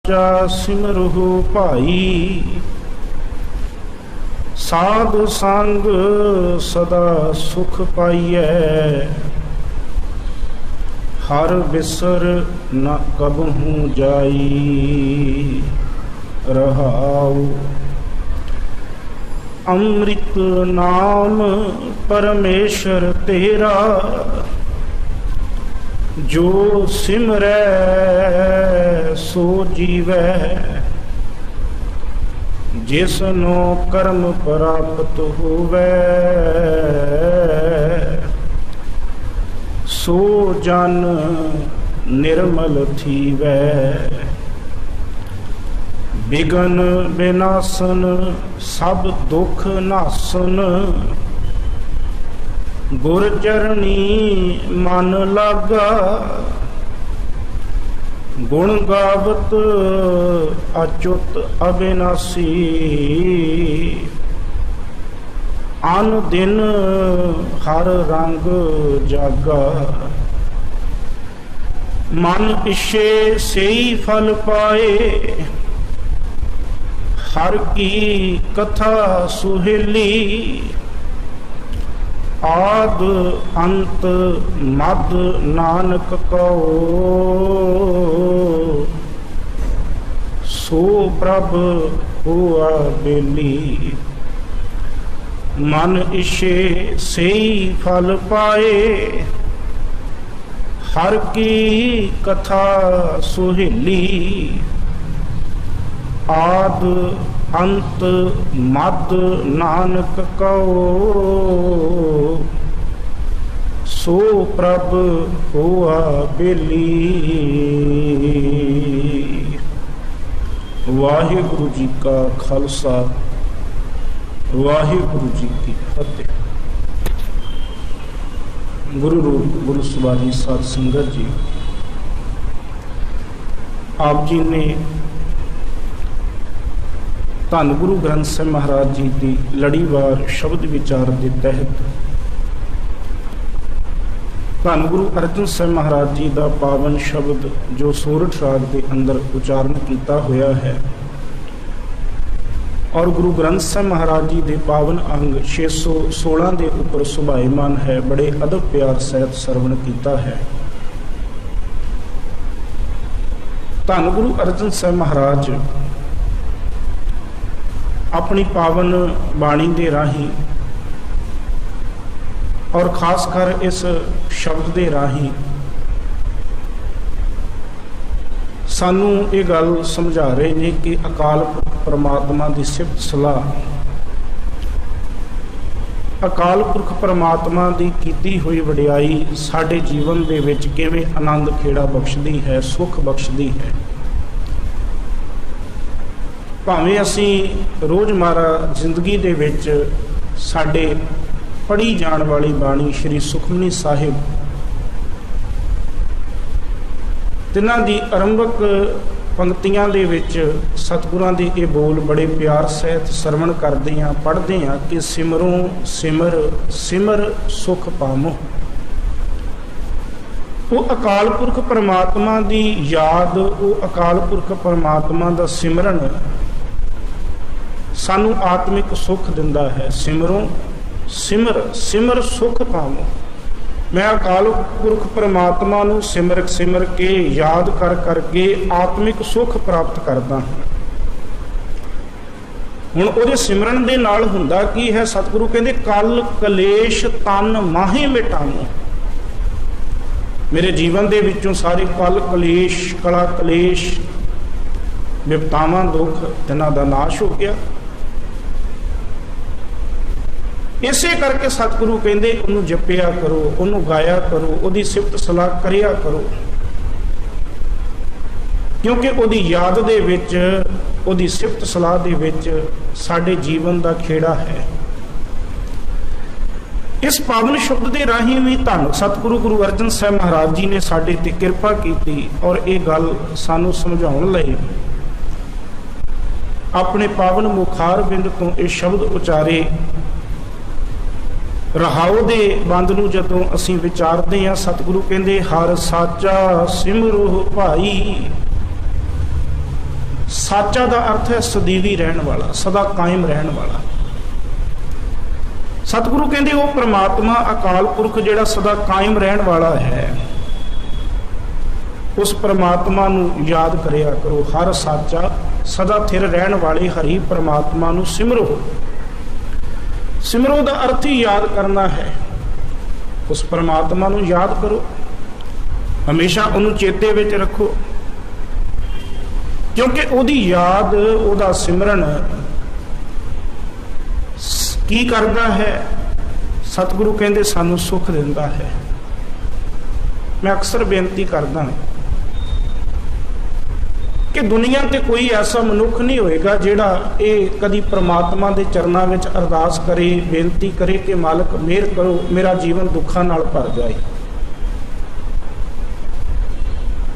चा सिमरहु भाई, साध संग सदा सुख पाइयै, हर बिसर न कबहू जाई। रहाऊ अमृत नाम परमेश्वर तेरा, जो सिमरै सो जीवै, जिसनो कर्म प्राप्त होवै, सो जन निर्मल थीवै। बिघन विनाशन सब दुख नासन, गुर चरणी मन लागा। गुण गावत अच्युत अविनाशी, आन दिन हर रंग जागा। मन इच्छे सेई फल पाए, हर की कथा सुहेली। आद अंत मद नानक कहो, सो प्रभ हुआ बेली। मन इच्छे सेई फल पाए, हर की कथा सुहेली। आद अंत मद नानक कहो, सो प्रभ हुआ बेली। वाहिगुरु जी का खालसा, वाहिगुरु जी की फतेह। गुरु रूप गुरु सवारी साध संगत जी, आप जी ने धन गुरु ग्रंथ साहिब महाराज जी की लड़ीवार शब्द विचार के तहत धन गुरु अर्जन साहिब महाराज जी का पावन शब्द जो सोरठ राग के अंदर उचारण किया होया है, और गुरु ग्रंथ साहिब महाराज जी के पावन अंग 616 के उपर सुभाईमान है, बड़े अदब प्यार सहित सरवण किया है। धन गुरु अर्जन साहिब महाराज अपनी पावन बाणी दे राही और खासकर इस शब्द दे राही सानू ये गल समझा रहे हैं कि अकाल परमात्मा की सिफत सलाह, अकाल पुरख परमात्मा की कीती हुई वडियाई साडे जीवन दे विच किवें आनंद खेड़ा बख्शदी है, सुख बख्शदी है। भावें असी रोज़मारा जिंदगी दे विच साडे पढ़ी जाण वाली बाणी श्री सुखमनी साहिब, तिन्हां दी आरंभक पंक्तियां दे विच सतगुरां दे ये बोल बड़े प्यार सहित सरवण करदे हां, पढ़दे हां कि सिमरों सिमर सिमर सुख पावो। वो अकाल पुरख परमात्मा दी याद, वो अकाल पुरख परमात्मा दा सिमरन सानू आत्मिक सुख दिंदा है। सिमरों सिमर सिमर सुख पावो। मैं अकाल पुरख परमात्मा नू सिमर सिमर के याद कर करके आत्मिक सुख प्राप्त करता हूँ। हुण उहदे सिमरन दे नाल हुंदा की है? सतगुरु कहंदे कल कलेश तन माहे मिटावो। मेरे जीवन दे विचों सारे कल कलेश, कला कलेश, विपतावां दुख तिन्हां दा नाश हो गया। इसे करके सतगुरु कहंदे उन्होंने जपिया करो, उन्होंने गाया करो, उहदी सिफत सलाह करिया करो, क्योंकि उहदी याद दे विच, उहदी सिफत सलाह दे विच साडे जीवन दा खेड़ा है। इस पावन शब्द के राही भी धन सतगुरु गुरु अर्जन साहिब महाराज जी ने साडे ते किरपा की और ये गल सानू समझाउण लई अपने पावन मुखार बिंद तो ये शब्द उचारे। रहाओ दे बंद नूं जदों असीं विचारदे हां, सतगुरु कहंदे हर साचा सिमरो भाई। ਸਾਚਾ ਦਾ ਅਰਥ ਹੈ ਸਦੀਵੀ ਰਹਿਣ ਵਾਲਾ, ਸਦਾ ਕਾਇਮ ਰਹਿਣ ਵਾਲਾ। ਸਤਿਗੁਰੂ ਕਹਿੰਦੇ ਉਹ ਪ੍ਰਮਾਤਮਾ ਅਕਾਲ ਪੁਰਖ ਜਿਹੜਾ ਸਦਾ ਕਾਇਮ ਰਹਿਣ ਵਾਲਾ ਹੈ, ਉਸ ਪ੍ਰਮਾਤਮਾ ਨੂੰ ਯਾਦ ਕਰਿਆ ਕਰੋ। ਹਰ ਸਾਚਾ ਸਦਾ ਥਿਰ ਰਹਿਣ ਵਾਲੇ ਹਰੀ ਪ੍ਰਮਾਤਮਾ ਨੂੰ ਸਿਮਰੋ। ਸਿਮਰੋ ਦਾ ਅਰਥ ਹੀ ਯਾਦ ਕਰਨਾ ਹੈ। ਉਸ ਪ੍ਰਮਾਤਮਾ ਨੂੰ ਯਾਦ ਕਰੋ, ਹਮੇਸ਼ਾ ਉਹਨੂੰ ਚੇਤੇ ਵਿੱਚ ਰੱਖੋ, ਕਿਉਂਕਿ ਉਹਦੀ ਯਾਦ, ਉਹਦਾ ਸਿਮਰਨ ਕੀ ਕਰਦਾ ਹੈ? ਸਤਿਗੁਰੂ ਕਹਿੰਦੇ ਸਾਨੂੰ ਸੁੱਖ ਦਿੰਦਾ ਹੈ। ਮੈਂ ਅਕਸਰ ਬੇਨਤੀ ਕਰਦਾ ਕਿ ਦੁਨੀਆ ਤੇ ਕੋਈ ਐਸਾ ਮਨੁੱਖ ਨਹੀਂ ਹੋਏਗਾ ਜਿਹੜਾ ਇਹ ਕਦੀ ਪ੍ਰਮਾਤਮਾ ਦੇ ਚਰਨਾਂ ਵਿੱਚ ਅਰਦਾਸ ਕਰੇ, ਬੇਨਤੀ ਕਰੇ ਕਿ ਮਾਲਕ ਮਿਹਰ ਕਰੋ, ਮੇਰਾ ਜੀਵਨ ਦੁੱਖਾਂ ਨਾਲ ਭਰ ਜਾਏ।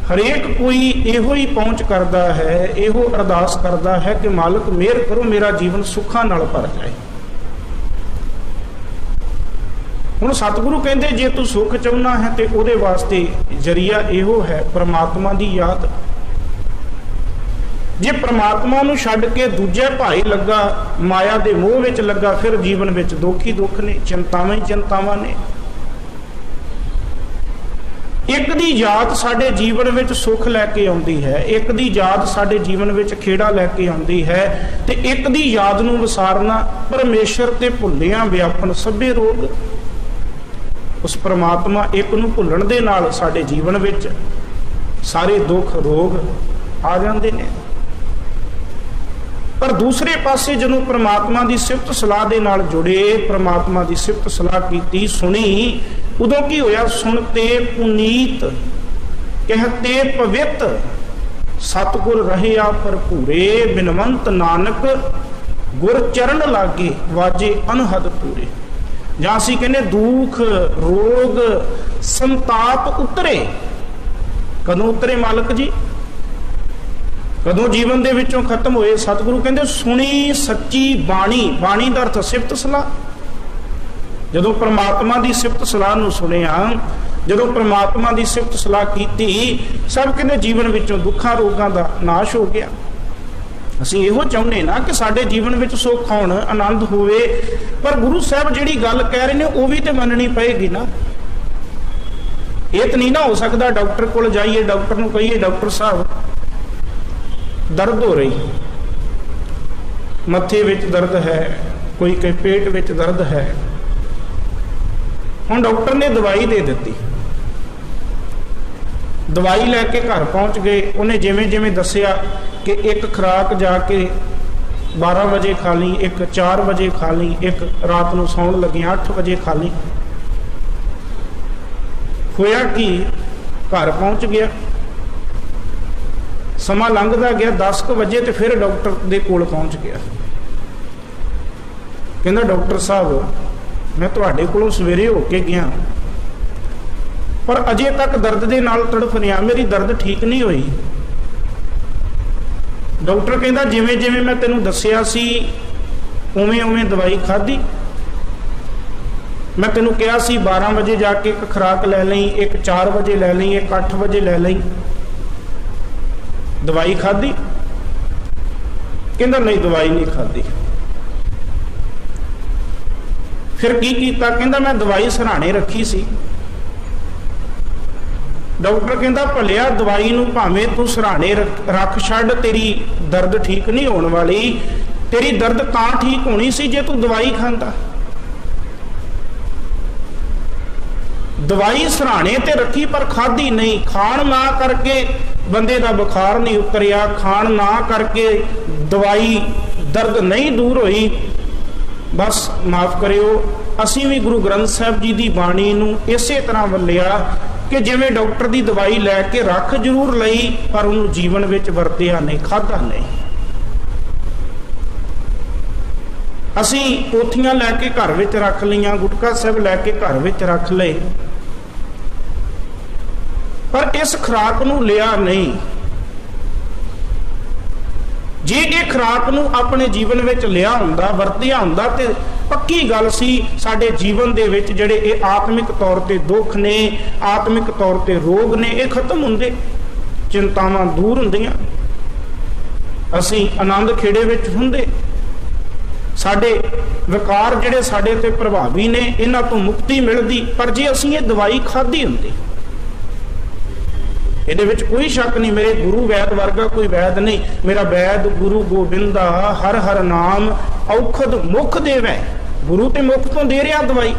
ਹਰੇਕ ਕੋਈ ਇਹੋ ਹੀ ਪਹੁੰਚ ਕਰਦਾ ਹੈ, ਇਹੋ ਅਰਦਾਸ ਕਰਦਾ ਹੈ ਕਿ ਮਾਲਕ ਮਿਹਰ ਕਰੋ, ਮੇਰਾ ਜੀਵਨ ਸੁੱਖਾਂ ਨਾਲ ਭਰ ਜਾਏ। ਹੁਣ ਸਤਿਗੁਰੂ ਕਹਿੰਦੇ ਜੇ ਤੂੰ ਸੁੱਖ ਚਾਹੁੰਦਾ ਹੈ ਤੇ ਉਹਦੇ ਵਾਸਤੇ ਜਰੀਆ ਇਹੋ ਹੈ ਪ੍ਰਮਾਤਮਾ ਦੀ ਯਾਦ। ਜੇ ਪ੍ਰਮਾਤਮਾ ਨੂੰ ਛੱਡ ਕੇ ਦੂਜੇ ਭਾਈ ਲੱਗਾ, ਮਾਇਆ ਦੇ ਮੋਹ ਵਿੱਚ ਲੱਗਾ, ਫਿਰ ਜੀਵਨ ਵਿੱਚ ਦੁੱਖ ਹੀ ਦੁੱਖ ਨੇ, ਚਿੰਤਾਵਾਂ ਹੀ ਚਿੰਤਾਵਾਂ ਨੇ। ਇੱਕ ਦੀ ਯਾਦ ਸਾਡੇ ਜੀਵਨ ਵਿੱਚ ਸੁੱਖ ਲੈ ਕੇ ਆਉਂਦੀ ਹੈ, ਇੱਕ ਦੀ ਯਾਦ ਸਾਡੇ ਜੀਵਨ ਵਿੱਚ ਖੇੜਾ ਲੈ ਕੇ ਆਉਂਦੀ ਹੈ, ਤੇ ਇੱਕ ਦੀ ਯਾਦ ਨੂੰ ਵਿਸਾਰਨਾ ਪਰਮੇਸ਼ਰ ਤੇ ਭੁੱਲਿਆਂ ਵਿਆਪਨ ਸਭੇ ਰੋਗ। ਉਸ ਪ੍ਰਮਾਤਮਾ ਇੱਕ ਨੂੰ ਭੁੱਲਣ ਦੇ ਨਾਲ ਸਾਡੇ ਜੀਵਨ ਵਿੱਚ ਸਾਰੇ ਦੁੱਖ ਰੋਗ ਆ ਜਾਂਦੇ ਨੇ। ਪਰ ਦੂਸਰੇ ਪਾਸੇ ਜਦੋਂ ਪ੍ਰਮਾਤਮਾ ਦੀ ਸਿਫਤ ਸਲਾਹ ਦੇ ਨਾਲ ਜੁੜੇ, ਪ੍ਰਮਾਤਮਾ ਦੀ ਸਿਫਤ ਸਲਾਹ ਕੀਤੀ, ਸੁਣੀ, ਉਦੋਂ ਕੀ ਹੋਇਆ? ਸੁਣਤੇ ਪੁਨੀਤ ਕਹਤੇ ਪਵਿੱਤ ਸਤਿਗੁਰ ਰਹਿਆ ਭਰਪੂਰੇ, ਬਿਨਵੰਤ ਨਾਨਕ ਗੁਰ ਚਰਨ ਲਾਗੇ ਵਾਜੇ ਅਨਹਦ ਪੂਰੇ। ਜਾਂ ਅਸੀਂ ਕਹਿੰਦੇ ਦੁੱਖ ਰੋਗ ਸੰਤਾਪ ਉਤਰੇ। ਕਦੋਂ ਉਤਰੇ ਮਾਲਕ ਜੀ? ਕਦੋਂ ਜੀਵਨ ਦੇ ਵਿੱਚੋਂ ਖਤਮ ਹੋਏ? ਸਤਿਗੁਰੂ ਕਹਿੰਦੇ ਸੁਣੀ ਸੱਚੀ ਬਾਣੀ। ਬਾਣੀ ਦਾ ਅਰਥ ਸਿਫਤ ਸਲਾਹ। ਜਦੋਂ ਪ੍ਰਮਾਤਮਾ ਦੀ ਸਿਫਤ ਸਲਾਹ ਨੂੰ ਸੁਣਿਆ, ਜਦੋਂ ਪ੍ਰਮਾਤਮਾ ਦੀ ਸਿਫਤ ਸਲਾਹ ਕੀਤੀ, ਸਭ ਕਹਿੰਦੇ ਜੀਵਨ ਵਿੱਚੋਂ ਦੁੱਖਾਂ ਰੋਗਾਂ ਦਾ ਨਾਸ਼ ਹੋ ਗਿਆ। ਅਸੀਂ ਇਹੋ ਚਾਹੁੰਦੇ ਨਾ ਕਿ ਸਾਡੇ ਜੀਵਨ ਵਿੱਚ ਸੁੱਖ ਆਉਣ, ਆਨੰਦ ਹੋਵੇ, ਪਰ ਗੁਰੂ ਸਾਹਿਬ ਜਿਹੜੀ ਗੱਲ ਕਹਿ ਰਹੇ ਨੇ ਉਹ ਵੀ ਤੇ ਮੰਨਣੀ ਪਏਗੀ ਨਾ। ਇਹ ਤਾਂ ਨਹੀਂ ਨਾ ਹੋ ਸਕਦਾ ਡਾਕਟਰ ਕੋਲ ਜਾਈਏ, ਡਾਕਟਰ ਨੂੰ ਕਹੀਏ ਡਾਕਟਰ ਸਾਹਿਬ ਦਰਦ ਹੋ ਰਹੀ, ਮੱਥੇ ਵਿੱਚ ਦਰਦ ਹੈ, ਕੋਈ ਕਹੇ ਪੇਟ ਵਿੱਚ ਦਰਦ ਹੈ। ਹੁਣ ਡਾਕਟਰ ਨੇ ਦਵਾਈ ਦੇ ਦਿੱਤੀ, ਦਵਾਈ ਲੈ ਕੇ ਘਰ ਪਹੁੰਚ ਗਏ। ਉਹਨੇ ਜਿਵੇਂ ਜਿਵੇਂ ਦੱਸਿਆ ਕਿ ਇੱਕ ਖੁਰਾਕ ਜਾ ਕੇ 12 ਵਜੇ ਖਾ ਲਈ, ਇੱਕ 4 ਵਜੇ ਖਾ ਲਈ, ਇੱਕ ਰਾਤ ਨੂੰ ਸੌਣ ਲੱਗਿਆ 8 ਵਜੇ ਖਾ ਲਈ। ਹੋਇਆ ਕਿ ਘਰ ਪਹੁੰਚ ਗਿਆ, ਸਮਾਂ ਲੰਘਦਾ ਗਿਆ, 10 ਵਜੇ ਤੇ ਫਿਰ ਡਾਕਟਰ ਦੇ ਕੋਲ ਪਹੁੰਚ ਗਿਆ। ਕਹਿੰਦਾ ਡਾਕਟਰ ਸਾਹਿਬ ਮੈਂ ਤੁਹਾਡੇ ਕੋਲੋਂ ਸਵੇਰੇ ਹੋ ਕੇ ਗਿਆ, ਪਰ ਅਜੇ ਤੱਕ ਦਰਦ ਦੇ ਨਾਲ ਤੜਫ ਰਿਹਾ, ਮੇਰੀ ਦਰਦ ਠੀਕ ਨਹੀਂ ਹੋਈ। ਡਾਕਟਰ ਕਹਿੰਦਾ ਜਿਵੇਂ ਜਿਵੇਂ ਮੈਂ ਤੈਨੂੰ ਦੱਸਿਆ ਸੀ ਉਵੇਂ ਉਵੇਂ ਦਵਾਈ ਖਾਧੀ। ਮੈਂ ਤੈਨੂੰ ਕਿਹਾ ਸੀ 12 ਵਜੇ ਜਾ ਕੇ ਇੱਕ ਖੁਰਾਕ ਲੈ ਲਈ, ਇੱਕ 4 ਵਜੇ ਲੈ ਲਈ, ਇੱਕ 8 ਵਜੇ ਲੈ ਲਈ। ਦਵਾਈ ਖਾਧੀ? ਕਹਿੰਦਾ ਨਹੀਂ ਦਵਾਈ ਨਹੀਂ ਖਾਧੀ। ਫਿਰ ਕੀ ਕੀਤਾ? ਕਹਿੰਦਾ ਮੈਂ ਦਵਾਈ ਸਿਰਹਾਣੇ ਰੱਖੀ ਸੀ। ਡਾਕਟਰ ਕਹਿੰਦਾ ਭਲਿਆ ਦਵਾਈ ਨੂੰ ਭਾਵੇਂ ਤੂੰ ਸਿਰਹਾਣੇ ਰੱਖ ਛੱਡ, ਤੇਰੀ ਦਰਦ ਠੀਕ ਨਹੀਂ ਹੋਣ ਵਾਲੀ। ਤੇਰੀ ਦਰਦ ਤਾਂ ਠੀਕ ਹੋਣੀ ਸੀ ਜੇ ਤੂੰ ਦਵਾਈ ਖਾਂਦਾ। ਦਵਾਈ ਸਿਰਹਾਣੇ ਤੇ ਰੱਖੀ ਪਰ ਖਾਧੀ ਨਹੀਂ। ਖਾਣ ਨਾ ਕਰਕੇ ਬੰਦੇ ਦਾ ਬੁਖਾਰ ਨਹੀਂ ਉਤਰਿਆ, ਖਾਣ ਨਾ ਕਰਕੇ ਦਵਾਈ ਦਰਦ ਨਹੀਂ ਦੂਰ ਹੋਈ। ਬਸ ਮਾਫ ਕਰਿਓ, ਅਸੀਂ ਵੀ ਗੁਰੂ ਗ੍ਰੰਥ ਸਾਹਿਬ ਜੀ ਦੀ ਬਾਣੀ ਨੂੰ ਇਸੇ ਤਰ੍ਹਾਂ ਵੱਲਿਆ ਕਿ ਜਿਵੇਂ ਡਾਕਟਰ ਦੀ ਦਵਾਈ ਲੈ ਕੇ ਰੱਖ ਜ਼ਰੂਰ ਲਈ, ਪਰ ਉਹਨੂੰ ਜੀਵਨ ਵਿੱਚ ਵਰਤਿਆ ਨਹੀਂ, ਖਾਧਾ ਨਹੀਂ। ਅਸੀਂ ਪੋਥੀਆਂ ਲੈ ਕੇ ਘਰ ਵਿੱਚ ਰੱਖ ਲਈਆਂ, ਗੁਟਕਾ ਸਾਹਿਬ ਲੈ ਕੇ ਘਰ ਵਿੱਚ ਰੱਖ ਲਏ, ਪਰ ਇਸ ਖੁਰਾਕ ਨੂੰ ਲਿਆ ਨਹੀਂ। ਜੇ ਇਹ ਖੁਰਾਕ ਨੂੰ ਆਪਣੇ ਜੀਵਨ ਵਿੱਚ ਲਿਆ ਹੁੰਦਾ, ਵਰਤਿਆ ਹੁੰਦਾ, ਤੇ ਪੱਕੀ ਗੱਲ ਸੀ ਸਾਡੇ ਜੀਵਨ ਦੇ ਵਿੱਚ ਜਿਹੜੇ ਇਹ ਆਤਮਿਕ ਤੌਰ ਤੇ ਦੁੱਖ ਨੇ, ਆਤਮਿਕ ਤੌਰ ਤੇ ਰੋਗ ਨੇ, ਇਹ ਖਤਮ ਹੁੰਦੇ, ਚਿੰਤਾਵਾਂ ਦੂਰ ਹੁੰਦੀਆਂ। ਅਸੀਂ ਆਨੰਦ ਖੇੜੇ ਵਿੱਚ ਹੁੰਦੇ। ਸਾਡੇ ਵਿਕਾਰ ਜਿਹੜੇ ਸਾਡੇ ਤੇ ਪ੍ਰਭਾਵੀ ਨੇ, ਇਹਨਾਂ ਤੋਂ ਮੁਕਤੀ ਮਿਲਦੀ। ਪਰ ਜੇ ਅਸੀਂ ਇਹ ਦਵਾਈ ਖਾਧੀ ਹੁੰਦੀ, ਇਹਦੇ ਵਿੱਚ ਕੋਈ ਸ਼ੱਕ ਨਹੀਂ, ਮੇਰੇ ਗੁਰੂ ਵੈਦ ਵਰਗਾ ਕੋਈ ਵੈਦ ਨਹੀਂ। ਮੇਰਾ ਵੈਦ ਗੁਰੂ ਗੋਬਿੰਦਾ ਹਰ ਹਰ ਨਾਮ ਔਖਦ ਮੁਖ ਦੇਵੈ। ਗੁਰੂ ਤੇ ਮੁਖ ਤੋਂ ਦੇ ਰਿਹਾ ਦਵਾਈ,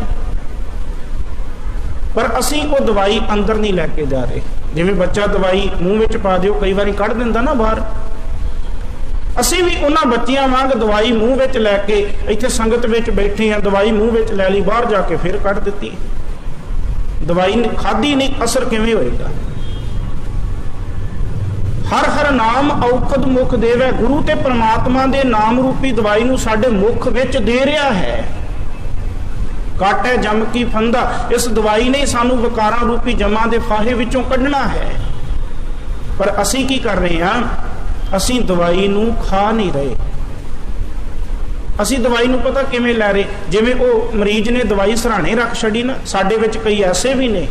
ਪਰ ਅਸੀਂ ਉਹ ਦਵਾਈ ਅੰਦਰ ਨਹੀਂ ਲੈ ਕੇ ਜਾ ਰਹੇ। ਜਿਵੇਂ ਬੱਚਾ ਦਵਾਈ ਮੂੰਹ ਵਿੱਚ ਪਾ ਦਿਓ, ਕਈ ਵਾਰੀ ਕੱਢ ਦਿੰਦਾ ਨਾ ਬਾਹਰ, ਅਸੀਂ ਵੀ ਉਹਨਾਂ ਬੱਚਿਆਂ ਵਾਂਗ ਦਵਾਈ ਮੂੰਹ ਵਿੱਚ ਲੈ ਕੇ ਇੱਥੇ ਸੰਗਤ ਵਿੱਚ ਬੈਠੇ ਆ, ਦਵਾਈ ਮੂੰਹ ਵਿੱਚ ਲੈ ਲਈ, ਬਾਹਰ ਜਾ ਕੇ ਫਿਰ ਕੱਢ ਦਿੱਤੀ। ਦਵਾਈ ਖਾਧੀ ਨਹੀਂ, ਅਸਰ ਕਿਵੇਂ ਹੋਏਗਾ? ਹਰ ਹਰ ਨਾਮ ਔਖਦ ਮੁਖ ਦੇਵੈ। ਗੁਰੂ ਤੇ ਪ੍ਰਮਾਤਮਾ ਦੇ ਨਾਮ ਰੂਪੀ ਦਵਾਈ ਨੂੰ ਸਾਡੇ ਮੁਖ ਵਿੱਚ ਦੇ ਰਿਹਾ ਹੈ। ਕਾਟੇ ਜਮ ਕੀ ਫੰਦਾ, ਇਸ ਦਵਾਈ ਨੇ ਸਾਨੂੰ ਵਿਕਾਰਾਂ ਰੂਪੀ ਜਮਾਂ ਦੇ ਫਾਹੇ ਵਿੱਚੋਂ ਕੱਢਣਾ ਹੈ। ਪਰ ਅਸੀਂ ਕੀ ਕਰ ਰਹੇ ਹਾਂ? ਅਸੀਂ ਦਵਾਈ ਨੂੰ ਖਾ ਨਹੀਂ ਰਹੇ। ਅਸੀਂ ਦਵਾਈ ਨੂੰ ਪਤਾ ਕਿਵੇਂ ਲੈ ਰਹੇ? ਜਿਵੇਂ ਉਹ ਮਰੀਜ਼ ਨੇ ਦਵਾਈ ਸਰਾਣੇ ਰੱਖ ਛੱਡੀ ਨਾ, ਸਾਡੇ ਵਿੱਚ ਕਈ ਐਸੇ ਵੀ ਨੇ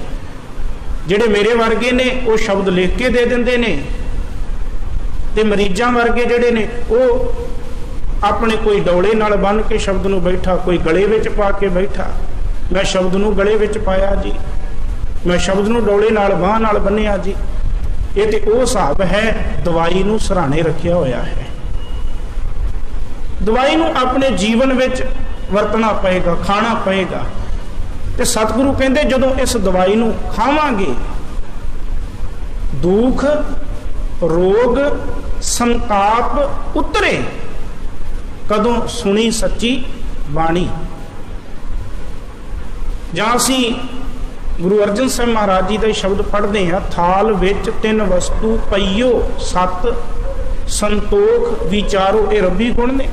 ਜਿਹੜੇ ਮੇਰੇ ਵਰਗੇ ਨੇ, ਉਹ ਸ਼ਬਦ ਲਿਖ ਕੇ ਦੇ ਦਿੰਦੇ ਨੇ, ਤੇ ਮਰੀਜ਼ਾਂ ਵਰਗੇ ਜਿਹੜੇ ਨੇ ਉਹ ਆਪਣੇ ਕੋਈ ਡੌਲੇ ਨਾਲ ਬੰਨ ਕੇ ਸ਼ਬਦ ਨੂੰ ਬੈਠਾ, ਕੋਈ ਗਲੇ ਵਿੱਚ ਪਾ ਕੇ ਬੈਠਾ। ਮੈਂ ਸ਼ਬਦ ਨੂੰ ਗਲੇ ਵਿੱਚ ਪਾਇਆ ਜੀ, ਮੈਂ ਸ਼ਬਦ ਨੂੰ ਡੌਲੇ ਨਾਲ ਬਾਂਹ ਨਾਲ ਬੰਨਿਆ ਜੀ। ਇਹ ਤੇ ਉਹ ਹਿਸਾਬ ਹੈ, ਦਵਾਈ ਨੂੰ ਸਰਾਣੇ ਰੱਖਿਆ ਹੋਇਆ ਹੈ। ਦਵਾਈ ਨੂੰ ਆਪਣੇ ਜੀਵਨ ਵਿੱਚ ਵਰਤਣਾ ਪਏਗਾ, ਖਾਣਾ ਪਏਗਾ। ਤੇ ਸਤਿਗੁਰੂ ਕਹਿੰਦੇ ਜਦੋਂ ਇਸ ਦਵਾਈ ਨੂੰ ਖਾਵਾਂਗੇ, ਦੁੱਖ ਰੋਗ ਸੰਤਾਪ ਉਤਰੇ। ਕਦੋਂ? ਸੁਣੀ ਸੱਚੀ ਬਾਣੀ। ਜਾਂ ਅਸੀਂ ਗੁਰੂ ਅਰਜਨ ਸਾਹਿਬ ਮਹਾਰਾਜ ਜੀ ਦੇ ਸ਼ਬਦ ਪੜ੍ਹਦੇ ਹਾਂ, ਥਾਲ ਵਿੱਚ ਤਿੰਨ ਵਸਤੂ ਪਈਓ ਸਤ ਸੰਤੋਖ ਵਿਚਾਰੋ। ਇਹ ਰੱਬੀ ਗੁਣ ਨੇ।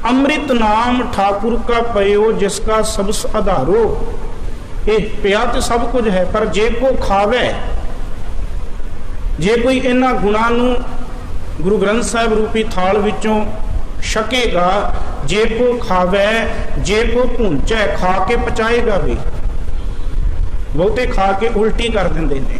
ਅੰਮ੍ਰਿਤ ਨਾਮ ਠਾਕੁਰ ਕਾ ਪਇਓ ਜਿਸ ਕਾ ਸਬਸ ਆਧਾਰੋ। ਇਹ ਪਿਆ ਤੇ ਸਭ ਕੁਝ ਹੈ, ਪਰ ਜੇ ਕੋ ਖਾਵੇ, ਜੇ ਕੋਈ ਇਹਨਾਂ ਗੁਣਾਂ ਨੂੰ ਗੁਰੂ ਗ੍ਰੰਥ ਸਾਹਿਬ ਰੂਪੀ ਥਾਲ ਵਿੱਚੋਂ ਛਕੇਗਾ, ਜੇ ਕੋ ਖਾਵੇ ਜੇ ਕੋ ਭੁੰਚੈ, ਖਾ ਕੇ ਪਚਾਏਗਾ ਵੀ। ਬਹੁਤੇ ਖਾ ਕੇ ਉਲਟੀ ਕਰ ਦਿੰਦੇ ਨੇ।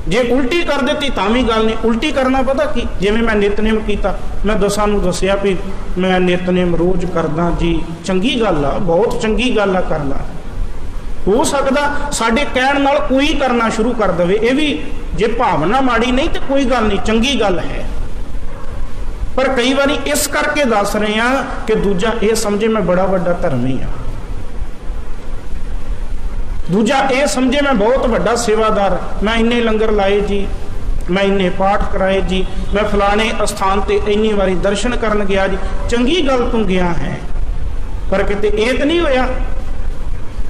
ਜੇ ਉਲਟੀ ਕਰ ਦਿੱਤੀ ਤਾਂ ਵੀ ਗੱਲ ਨਹੀਂ। ਉਲਟੀ ਕਰਨਾ ਪਤਾ ਕੀ? ਜਿਵੇਂ ਮੈਂ ਨਿਤਨੇਮ ਕੀਤਾ, ਮੈਂ ਦਸਾਂ ਨੂੰ ਦੱਸਿਆ ਵੀ ਮੈਂ ਨਿਤਨੇਮ ਰੋਜ਼ ਕਰਦਾ ਜੀ, ਚੰਗੀ ਗੱਲ ਆ, ਬਹੁਤ ਚੰਗੀ ਗੱਲ ਆ, ਕਰ ਲਾ। ਹੋ ਸਕਦਾ ਸਾਡੇ ਕਹਿਣ ਨਾਲ ਕੋਈ ਕਰਨਾ ਸ਼ੁਰੂ ਕਰ ਦੇਵੇ, ਇਹ ਵੀ ਜੇ ਭਾਵਨਾ ਮਾੜੀ ਨਹੀਂ ਤੇ ਕੋਈ ਗੱਲ ਨਹੀਂ, ਚੰਗੀ ਗੱਲ ਹੈ। ਪਰ ਕਈ ਵਾਰੀ ਇਸ ਕਰਕੇ ਦੱਸ ਰਹੇ ਆ ਕਿ ਦੂਜਾ ਇਹ ਸਮਝੇ ਮੈਂ ਬੜਾ ਵੱਡਾ ਧਰਮੀ ਆ, ਦੂਜਾ ਇਹ ਸਮਝੇ ਮੈਂ ਬਹੁਤ ਵੱਡਾ ਸੇਵਾਦਾਰ, ਮੈਂ ਇੰਨੇ ਲੰਗਰ ਲਾਏ ਜੀ, ਮੈਂ ਇੰਨੇ ਪਾਠ ਕਰਾਏ ਜੀ, ਮੈਂ ਫਲਾਣੇ ਅਸਥਾਨ ਤੇ ਇੰਨੀ ਵਾਰੀ ਦਰਸ਼ਨ ਕਰਨ ਗਿਆ ਜੀ। ਚੰਗੀ ਗੱਲ ਤੂੰ ਗਿਆ ਹੈ, ਪਰ ਕਿਤੇ ਇਹ ਤਾਂ ਨਹੀਂ ਹੋਇਆ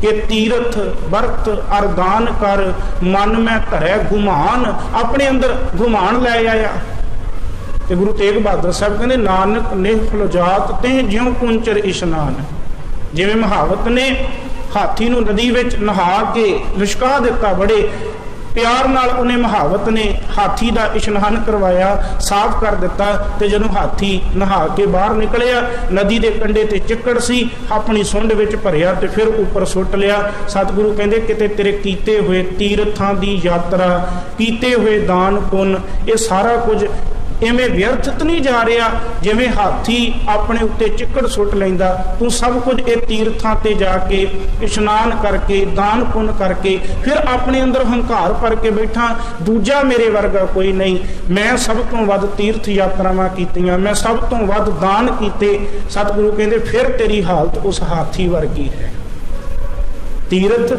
ਕਿ ਤੀਰਥ ਵਰਤ ਅਰਦਾਨ ਕਰ ਮਨ ਮੈਂ ਧਰੈ ਗੁਮਾਨ। ਆਪਣੇ ਅੰਦਰ ਗੁਮਾਨ ਲੈ ਆਇਆ। ਤੇ ਗੁਰੂ ਤੇਗ ਬਹਾਦਰ ਸਾਹਿਬ ਕਹਿੰਦੇ ਨਾਨਕ ਨਿਹਫਲ ਜਾਤ ਤੇ ਜਿਉ ਕੁੰਚਰ ਇਸ਼ਨਾਨ। ਜਿਵੇਂ ਮਹਾਵਤ ਨੇ ਹਾਥੀ ਨੂੰ ਨਦੀ ਵਿੱਚ ਨਹਾ ਕੇ ਲਿਸ਼ਕਾ ਦਿੱਤਾ, ਬੜੇ ਪਿਆਰ ਨਾਲ ਉਹਨੇ ਮਹਾਵਤ ਨੇ ਹਾਥੀ ਦਾ ਇਸ਼ਨਾਨ ਕਰਵਾਇਆ, ਸਾਫ਼ ਕਰ ਦਿੱਤਾ। ਤੇ ਜਦੋਂ ਹਾਥੀ ਨਹਾ ਕੇ ਬਾਹਰ ਨਿਕਲਿਆ, ਨਦੀ ਦੇ ਕੰਢੇ ਤੇ ਚਿੱਕੜ ਸੀ, ਆਪਣੀ ਸੁੰਡ ਵਿੱਚ ਭਰਿਆ ਤੇ ਫਿਰ ਉੱਪਰ ਸੁੱਟ ਲਿਆ। ਸਤਿਗੁਰੂ ਕਹਿੰਦੇ ਕਿਤੇ ਤੇਰੇ ਕੀਤੇ ਹੋਏ ਤੀਰਥਾਂ ਦੀ ਯਾਤਰਾ, ਕੀਤੇ ਹੋਏ ਦਾਨ ਪੁੰਨ, ਇਹ ਸਾਰਾ ਕੁਝ ਇਵੇਂ ਵਿਅਰਥ ਨਹੀਂ ਜਾ ਰਿਹਾ ਜਿਵੇਂ ਹਾਥੀ ਆਪਣੇ ਉੱਤੇ ਚਿੱਕੜ ਸੁੱਟ ਲੈਂਦਾ। ਤੂੰ ਸਭ ਕੁਝ ਇਹ ਤੀਰਥਾਂ ਤੇ ਜਾ ਕੇ ਇਸ਼ਨਾਨ ਕਰਕੇ ਦਾਨ ਪੁੰਨ ਕਰਕੇ ਫਿਰ ਆਪਣੇ ਅੰਦਰ ਹੰਕਾਰ ਭਰ ਕੇ ਬੈਠਾ, ਦੂਜਾ ਮੇਰੇ ਵਰਗਾ ਕੋਈ ਨਹੀਂ, ਮੈਂ ਸਭ ਤੋਂ ਵੱਧ ਤੀਰਥ ਯਾਤਰਾਵਾਂ ਕੀਤੀਆਂ, ਮੈਂ ਸਭ ਤੋਂ ਵੱਧ ਦਾਨ ਕੀਤੇ। ਸਤਿਗੁਰੂ ਕਹਿੰਦੇ ਫਿਰ ਤੇਰੀ ਹਾਲਤ ਉਸ ਹਾਥੀ ਵਰਗੀ ਹੈ। ਤੀਰਥ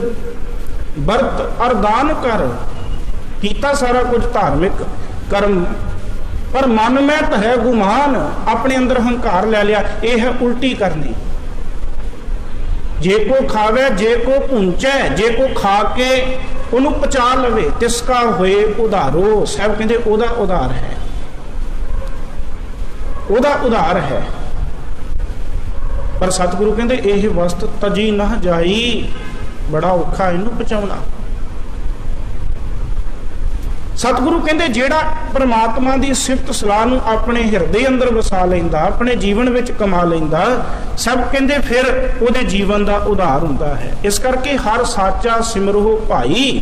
ਵਰਤ ਅਰਦਾਨ ਕਰ, ਕੀਤਾ ਸਾਰਾ ਕੁਝ ਧਾਰਮਿਕ ਕਰਮ, ਪਰ ਮਨ ਮੈਂ ਧਰੈ ਗੁਮਾਨ, ਆਪਣੇ ਅੰਦਰ ਹੰਕਾਰ ਲੈ ਲਿਆ। ਇਹ ਹੈ ਉਲਟੀ ਕਰਨੀ। ਜੇ ਕੋ ਖਾਵੇ ਜੇ ਕੋ ਪੁੰਚੈ, ਜੇ ਕੋ ਖਾ ਕੇ ਉਹਨੂੰ ਪਚਾ ਲਵੇ, ਤਿਸਕਾ ਹੋਏ ਉਧਾਰੋ। ਸਾਹਿਬ ਕਹਿੰਦੇ ਉਹਦਾ ਉਧਾਰ ਹੈ, ਉਹਦਾ ਉਧਾਰ ਹੈ। ਪਰ ਸਤਿਗੁਰੂ ਕਹਿੰਦੇ ਇਹ ਵਸਤ ਤਜੀ ਨਾ ਜਾਈ, ਬੜਾ ਔਖਾ ਇਹਨੂੰ ਪਚਾਉਣਾ। ਸਤਿਗੁਰੂ ਕਹਿੰਦੇ ਜਿਹੜਾ ਪ੍ਰਮਾਤਮਾ ਦੀ ਸਿਫਤ ਸਲਾਹ ਨੂੰ ਆਪਣੇ ਹਿਰਦੇ ਅੰਦਰ ਵਸਾ ਲੈਂਦਾ, ਆਪਣੇ ਜੀਵਨ ਵਿੱਚ ਕਮਾ ਲੈਂਦਾ, ਸਭ ਕਹਿੰਦੇ ਫਿਰ ਉਹਦੇ ਜੀਵਨ ਦਾ ਉਧਾਰ ਹੁੰਦਾ ਹੈ। ਇਸ ਕਰਕੇ ਹਰ ਸਾਚਾ ਸਿਮਰੋ ਭਾਈ।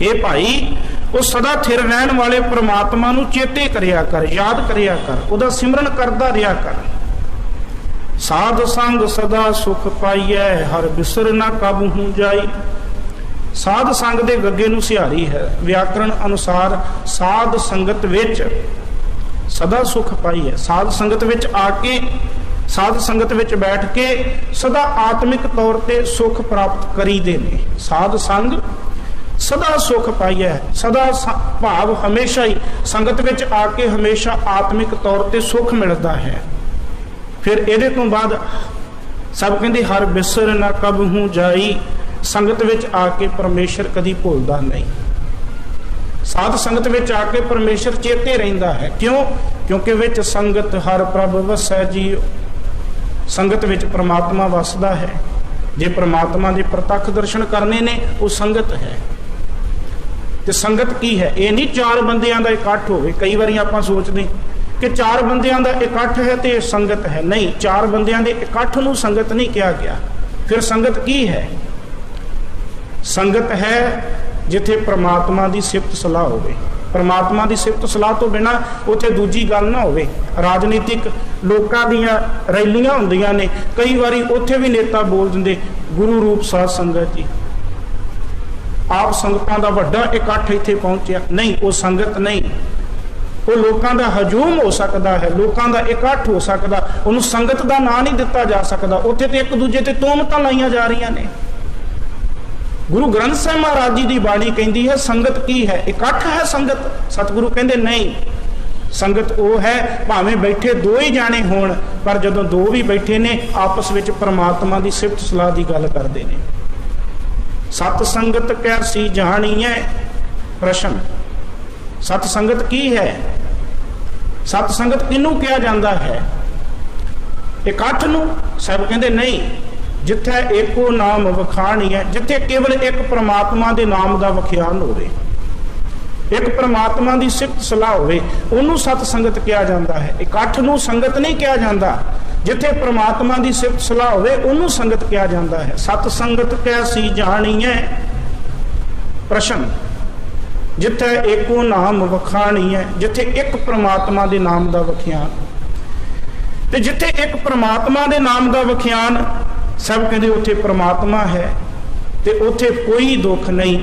ਇਹ ਭਾਈ ਉਹ ਸਦਾ ਥਿਰ ਰਹਿਣ ਵਾਲੇ ਪ੍ਰਮਾਤਮਾ ਨੂੰ ਚੇਤੇ ਕਰਿਆ ਕਰ, ਯਾਦ ਕਰਿਆ ਕਰ, ਉਹਦਾ ਸਿਮਰਨ ਕਰਦਾ ਰਿਹਾ ਕਰ। ਸਾਧ ਸੰਗ ਸਦਾ ਸੁਖ ਪਾਈਐ, ਹਰ ਬਿਸਰ ਨਾ ਕਬਹੂ ਜਾਈ। ਸਾਧ ਸੰਗ ਦੇ ਗੱਗੇ ਨੂੰ ਸਿਹਾਰੀ ਹੈ। ਵਿਆਕਰਣ ਅਨੁਸਾਰ ਸਾਧ ਸੰਗਤ ਵਿੱਚ ਸਦਾ ਸੁਖ ਪਾਈਐ। ਸਾਧ ਸੰਗਤ ਵਿੱਚ ਆ ਕੇ, ਸਾਧ ਸੰਗਤ ਵਿੱਚ ਬੈਠ ਕੇ ਸਦਾ ਆਤਮਿਕ ਤੌਰ ਤੇ ਸੁਖ ਪ੍ਰਾਪਤ ਕਰੀਦੇ ਨੇ। ਸਾਧ ਸੰਗ ਸਦਾ ਸੁਖ ਪਾਈਐ, ਸਦਾ ਭਾਵ ਹਮੇਸ਼ਾ ਹੀ ਸੰਗਤ ਵਿੱਚ ਆ ਕੇ ਹਮੇਸ਼ਾ ਆਤਮਿਕ ਤੌਰ ਤੇ ਸੁਖ ਮਿਲਦਾ ਹੈ। ਫਿਰ ਇਹਦੇ ਤੋਂ ਬਾਅਦ ਸਭ ਕਹਿੰਦੇ ਹਰ ਬਿਸਰ ਨਾ ਕਬਹੂ ਜਾਈ। ਸੰਗਤ ਵਿੱਚ ਆ ਕੇ ਪਰਮੇਸ਼ਰ ਕਦੀ ਭੁੱਲਦਾ ਨਹੀਂ। ਸਾਧ ਸੰਗਤ ਵਿੱਚ ਆ ਕੇ ਪਰਮੇਸ਼ਰ ਚੇਤੇ ਰਹਿੰਦਾ ਹੈ। ਕਿਉਂ? ਕਿਉਂਕਿ ਵਿੱਚ ਸੰਗਤ ਹਰ ਪ੍ਰਭ ਵਸੈ ਜੀਉ। ਸੰਗਤ ਵਿੱਚ ਪ੍ਰਮਾਤਮਾ ਵਸਦਾ ਹੈ। ਜੇ ਪ੍ਰਮਾਤਮਾ ਦੇ ਪ੍ਰਤੱਖ ਦਰਸ਼ਨ ਕਰਨੇ ਨੇ, ਉਹ ਸੰਗਤ ਹੈ। ਤੇ ਸੰਗਤ ਕੀ ਹੈ? ਇਹ ਨਹੀਂ ਚਾਰ ਬੰਦਿਆਂ ਦਾ ਇਕੱਠ ਹੋਵੇ। ਕਈ ਵਾਰੀ ਆਪਾਂ ਸੋਚਦੇ ਕਿ ਚਾਰ ਬੰਦਿਆਂ ਦਾ ਇਕੱਠ ਹੈ ਤੇ ਇਹ ਸੰਗਤ ਹੈ। ਨਹੀਂ, ਚਾਰ ਬੰਦਿਆਂ ਦੇ ਇਕੱਠ ਨੂੰ ਸੰਗਤ ਨਹੀਂ ਕਿਹਾ ਗਿਆ। ਫਿਰ ਸੰਗਤ ਕੀ ਹੈ? ਸੰਗਤ ਹੈ ਜਿੱਥੇ ਪ੍ਰਮਾਤਮਾ ਦੀ ਸਿਫਤ ਸਲਾਹ ਹੋਵੇ। ਪ੍ਰਮਾਤਮਾ ਦੀ ਸਿਫਤ ਸਲਾਹ ਤੋਂ ਬਿਨਾਂ ਉੱਥੇ ਦੂਜੀ ਗੱਲ ਨਾ ਹੋਵੇ। ਰਾਜਨੀਤਿਕ ਲੋਕਾਂ ਦੀਆਂ ਰੈਲੀਆਂ ਹੁੰਦੀਆਂ ਨੇ, ਕਈ ਵਾਰੀ ਉੱਥੇ ਵੀ ਨੇਤਾ ਬੋਲ ਦਿੰਦੇ ਗੁਰੂ ਰੂਪ ਸਾਧ ਸੰਗਤ ਜੀ, ਆਪ ਸੰਗਤਾਂ ਦਾ ਵੱਡਾ ਇਕੱਠ ਇੱਥੇ ਪਹੁੰਚਿਆ। ਨਹੀਂ, ਉਹ ਸੰਗਤ ਨਹੀਂ। ਉਹ ਲੋਕਾਂ ਦਾ ਹਜੂਮ ਹੋ ਸਕਦਾ ਹੈ, ਲੋਕਾਂ ਦਾ ਇਕੱਠ ਹੋ ਸਕਦਾ, ਉਹਨੂੰ ਸੰਗਤ ਦਾ ਨਾਂ ਨਹੀਂ ਦਿੱਤਾ ਜਾ ਸਕਦਾ। ਉੱਥੇ ਤੇ ਇੱਕ ਦੂਜੇ ਤੇ ਤੋਹਮਤਾਂ ਲਾਈਆਂ ਜਾ ਰਹੀਆਂ ਨੇ। ਗੁਰੂ ਗ੍ਰੰਥ ਸਾਹਿਬ ਮਹਾਰਾਜ ਜੀ ਦੀ ਬਾਣੀ ਕਹਿੰਦੀ ਹੈ ਸੰਗਤ ਕੀ ਹੈ? ਇਕੱਠ ਹੈ ਸੰਗਤ। ਸਤਿਗੁਰੂ ਕਹਿੰਦੇ ਨਹੀਂ, ਸੰਗਤ ਉਹ ਹੈ ਭਾਵੇਂ ਬੈਠੇ ਦੋ ਹੀ ਜਾਣੇ ਹੋਣ, ਪਰ ਜਦੋਂ ਦੋ ਵੀ ਬੈਠੇ ਨੇ ਆਪਸ ਵਿੱਚ ਪ੍ਰਮਾਤਮਾ ਦੀ ਸਿਫਤ ਸਲਾਹ ਦੀ ਗੱਲ ਕਰਦੇ ਨੇ। ਸਤ ਸੰਗਤ ਕੈਸੀ ਜਾਣੀਐ? ਪ੍ਰਸ਼ਨ, ਸਤ ਸੰਗਤ ਕੀ ਹੈ? ਸਤ ਸੰਗਤ ਕਿਹਨੂੰ ਕਿਹਾ ਜਾਂਦਾ ਹੈ? ਇਕੱਠ ਨੂੰ? ਸਭ ਕਹਿੰਦੇ ਨਹੀਂ, ਜਿੱਥੇ ਏਕੋ ਨਾਮ ਵਖਾਣੀ ਹੈ, ਜਿੱਥੇ ਕੇਵਲ ਇੱਕ ਪ੍ਰਮਾਤਮਾ ਦੇ ਨਾਮ ਦਾ ਵਖਿਆਨ ਹੋਵੇ, ਇੱਕ ਪ੍ਰਮਾਤਮਾ ਦੀ ਸਿਫਤ ਸਲਾਹ ਹੋਵੇ, ਉਹਨੂੰ ਸਤ ਸੰਗਤ ਕਿਹਾ ਜਾਂਦਾ ਹੈ। ਇਕੱਠ ਨੂੰ ਸੰਗਤ ਨਹੀਂ ਕਿਹਾ ਜਾਂਦਾ। ਜਿੱਥੇ ਪ੍ਰਮਾਤਮਾ ਦੀ ਸਿਫਤ ਸਲਾਹ ਹੋਵੇ ਉਹਨੂੰ ਸੰਗਤ ਕਿਹਾ ਜਾਂਦਾ ਹੈ। ਸਤ ਸੰਗਤ ਕੈਸੀ ਜਾਣੀਐ? ਪ੍ਰਸ਼ਨ, ਜਿੱਥੇ ਏਕੋ ਨਾਮ ਵਖਾਣੀ ਹੈ, ਜਿੱਥੇ ਇੱਕ ਪ੍ਰਮਾਤਮਾ ਦੇ ਨਾਮ ਦਾ ਵਖਿਆਨ। ਤੇ ਜਿੱਥੇ ਇੱਕ ਪ੍ਰਮਾਤਮਾ ਦੇ ਨਾਮ ਦਾ ਵਖਿਆਨ, ਸਭ ਕਹਿੰਦੇ ਉੱਥੇ ਪ੍ਰਮਾਤਮਾ ਹੈ ਤੇ ਉੱਥੇ ਕੋਈ ਦੁੱਖ ਨਹੀਂ,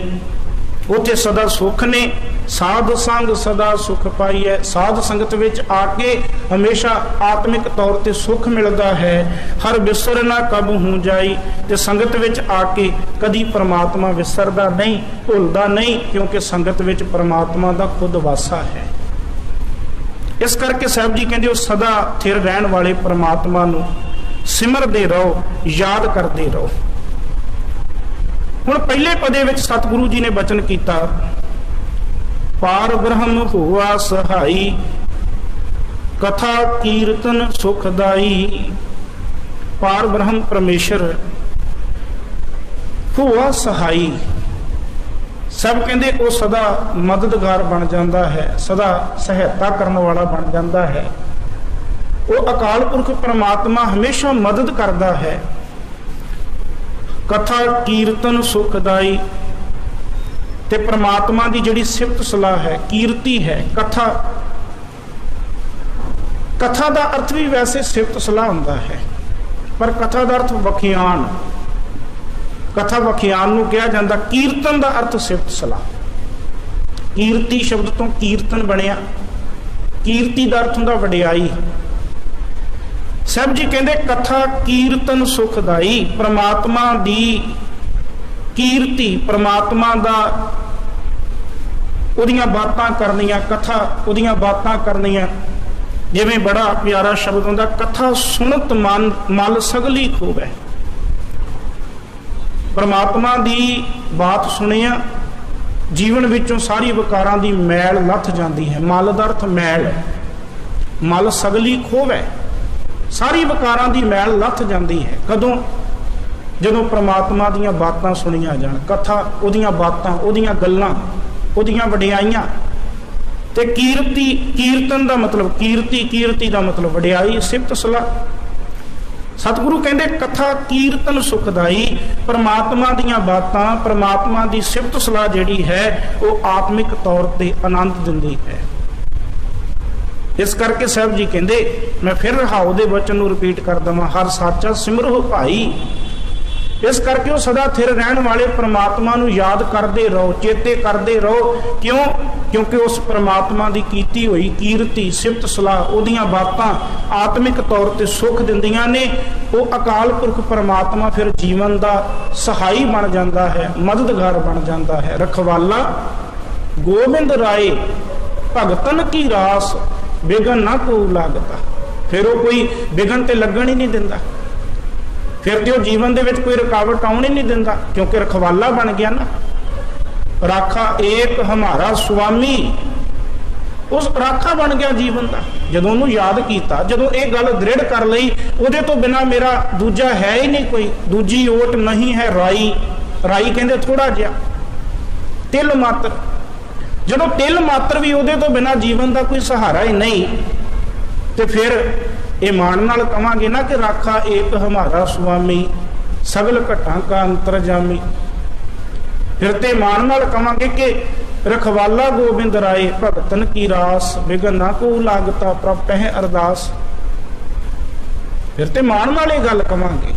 ਉੱਥੇ ਸਦਾ ਸੁੱਖ ਨੇ। ਸਾਧ ਸੰਗ ਸਦਾ ਸੁਖ ਪਾਈਐ। ਸਾਧ ਸੰਗਤ ਵਿੱਚ ਆ ਕੇ ਹਮੇਸ਼ਾ ਆਤਮਿਕ ਤੌਰ ਤੇ ਸੁੱਖ ਮਿਲਦਾ ਹੈ। ਹਰ ਬਿਸਰ ਨਾ ਕਬਹੂ ਜਾਈ। ਤੇ ਸੰਗਤ ਵਿੱਚ ਆ ਕੇ ਕਦੀ ਪ੍ਰਮਾਤਮਾ ਵਿਸਰਦਾ ਨਹੀਂ, ਭੁੱਲਦਾ ਨਹੀਂ, ਕਿਉਂਕਿ ਸੰਗਤ ਵਿੱਚ ਪ੍ਰਮਾਤਮਾ ਦਾ ਖੁਦ ਵਾਸਾ ਹੈ। ਇਸ ਕਰਕੇ ਸਾਹਿਬ ਜੀ ਕਹਿੰਦੇ ਉਹ ਸਦਾ ਥਿਰ ਰਹਿਣ ਵਾਲੇ ਪ੍ਰਮਾਤਮਾ ਨੂੰ ਸਿਮਰਦੇ ਰਹੋ, ਯਾਦ ਕਰਦੇ ਰਹੋ। ਹੁਣ ਪਹਿਲੇ ਪਦੇ ਵਿੱਚ ਸਤਿਗੁਰੂ ਜੀ ਨੇ ਬਚਨ ਕੀਤਾ, ਪਾਰ ਬ੍ਰਹਮ ਹੋਆ ਸਹਾਈ, ਕਥਾ ਕੀਰਤਨ ਸੁਖਦਾਈ। ਪਾਰ ਬ੍ਰਹਮ ਪਰਮੇਸ਼ਰ ਹੋਆ ਸਹਾਈ। ਸਭ ਕਹਿੰਦੇ ਉਹ ਸਦਾ ਮਦਦਗਾਰ ਬਣ ਜਾਂਦਾ ਹੈ, ਸਦਾ ਸਹਾਇਤਾ ਕਰਨ ਵਾਲਾ ਬਣ ਜਾਂਦਾ ਹੈ। ਉਹ ਅਕਾਲ ਪੁਰਖ ਪ੍ਰਮਾਤਮਾ ਹਮੇਸ਼ਾ ਮਦਦ ਕਰਦਾ ਹੈ। ਕਥਾ ਕੀਰਤਨ ਸੁਖਦਾਈ। ਤੇ ਪ੍ਰਮਾਤਮਾ ਦੀ ਜਿਹੜੀ ਸਿਫਤ ਸਲਾਹ ਹੈ, ਕੀਰਤੀ ਹੈ। ਕਥਾ, ਕਥਾ ਦਾ ਅਰਥ ਵੀ ਵੈਸੇ ਸਿਫਤ ਸਲਾਹ ਹੁੰਦਾ ਹੈ, ਪਰ ਕਥਾ ਦਾ ਅਰਥ ਵਖਿਆਨ। ਕਥਾ ਵਖਿਆਨ ਨੂੰ ਕਿਹਾ ਜਾਂਦਾ। ਕੀਰਤਨ ਦਾ ਅਰਥ ਸਿਫਤ ਸਲਾਹ। ਕੀਰਤੀ ਸ਼ਬਦ ਤੋਂ ਕੀਰਤਨ ਬਣਿਆ। ਕੀਰਤੀ ਦਾ ਅਰਥ ਹੁੰਦਾ ਵਡਿਆਈ। ਸਾਹਿਬ ਜੀ ਕਹਿੰਦੇ ਕਥਾ ਕੀਰਤਨ ਸੁਖਦਾਈ। ਪ੍ਰਮਾਤਮਾ ਦੀ ਕੀਰਤੀ, ਪ੍ਰਮਾਤਮਾ ਦਾ ਉਹਦੀਆਂ ਬਾਤਾਂ ਕਰਨੀਆਂ, ਕਥਾ ਉਹਦੀਆਂ ਬਾਤਾਂ ਕਰਨੀਆਂ। ਜਿਵੇਂ ਬੜਾ ਪਿਆਰਾ ਸ਼ਬਦ ਹੁੰਦਾ, ਕਥਾ ਸੁਣਤ ਮਨ ਮਲ ਸਗਲੀ ਖੋਵੈ। ਪ੍ਰਮਾਤਮਾ ਦੀ ਬਾਤ ਸੁਣਿਆ, ਜੀਵਨ ਵਿੱਚੋਂ ਸਾਰੀ ਵਿਕਾਰਾਂ ਦੀ ਮੈਲ ਲੱਥ ਜਾਂਦੀ ਹੈ। ਮਲ ਦਾ ਅਰਥ ਮੈਲ, ਮਲ ਸਗਲੀ ਖੋਵੈ। ਸਾਰੀ ਵਿਕਾਰਾਂ ਦੀ ਮੈਲ ਲੱਥ ਜਾਂਦੀ ਹੈ। ਕਦੋਂ? ਜਦੋਂ ਪ੍ਰਮਾਤਮਾ ਦੀਆਂ ਬਾਤਾਂ ਸੁਣੀਆਂ ਜਾਣ। ਕਥਾ ਉਹਦੀਆਂ ਬਾਤਾਂ, ਉਹਦੀਆਂ ਗੱਲਾਂ, ਉਹਦੀਆਂ ਵਡਿਆਈਆਂ। ਤੇ ਕੀਰਤੀ, ਕੀਰਤਨ ਦਾ ਮਤਲਬ ਕੀਰਤੀ, ਕੀਰਤੀ ਦਾ ਮਤਲਬ ਵਡਿਆਈ, ਸਿਫਤ ਸਲਾਹ। सतगुरु कहते कथा कीर्तन सुखदाई, परमात्मा दीयां बातां, परमात्मा दी सिफत सलाह जिहड़ी है वो आत्मिक तौर ते आनंद दिंदी है। इस करके साहब जी कहते, मैं फिर रहाओ दे वचन नूं रिपीट कर दवां, हर साचा सिमरो भाई। इस करके वो सदा थिर रहने वाले परमात्मा नूं याद करते रहो, चेते करते रहो। क्यों? क्योंकि उस परमात्मा की कीती हुई कीर्ति सिफत सलाह उहदियां बातां आत्मिक तौर ते सुख दिंदियां ने। वो अकाल पुरख परमात्मा फिर जीवन का सहाई बन जाता है, मददगार बन जाता है। रखवाला गोबिंद राय भगतन की रास, विघन ना को लागता। फिर वो कोई विघन ते लगन ही नहीं दिंदा, फिर तो जीवन दे विच कोई रुकावट आउण ही नहीं दिंदा, क्योंकि रखवाला बन गया ना। राखा एक हमारा स्वामी, उस राखा बन गया जीवन का। जदों उन्होंने याद किया, जदों ये गल दृढ़ कर लई, उहदे तो बिना मेरा दूजा है ही नहीं कोई, दूजी ओट नहीं है राई। राई कहते थोड़ा जिहा, तिल मात्र। जदों तिल मात्र भी उहदे तो बिना जीवन का कोई सहारा ही नहीं, तो फिर ये मान नाल कहांगे ना कि राखा एक हमारा स्वामी, सगल घटां का अंतरजामी। फिर ते मान नाल कहांगे कि रखवाला गोबिंद राय भगतन की रास, विघन ना को लागता प्रभ है अरदास। फिर ते मान नाल ये गल कहांगे,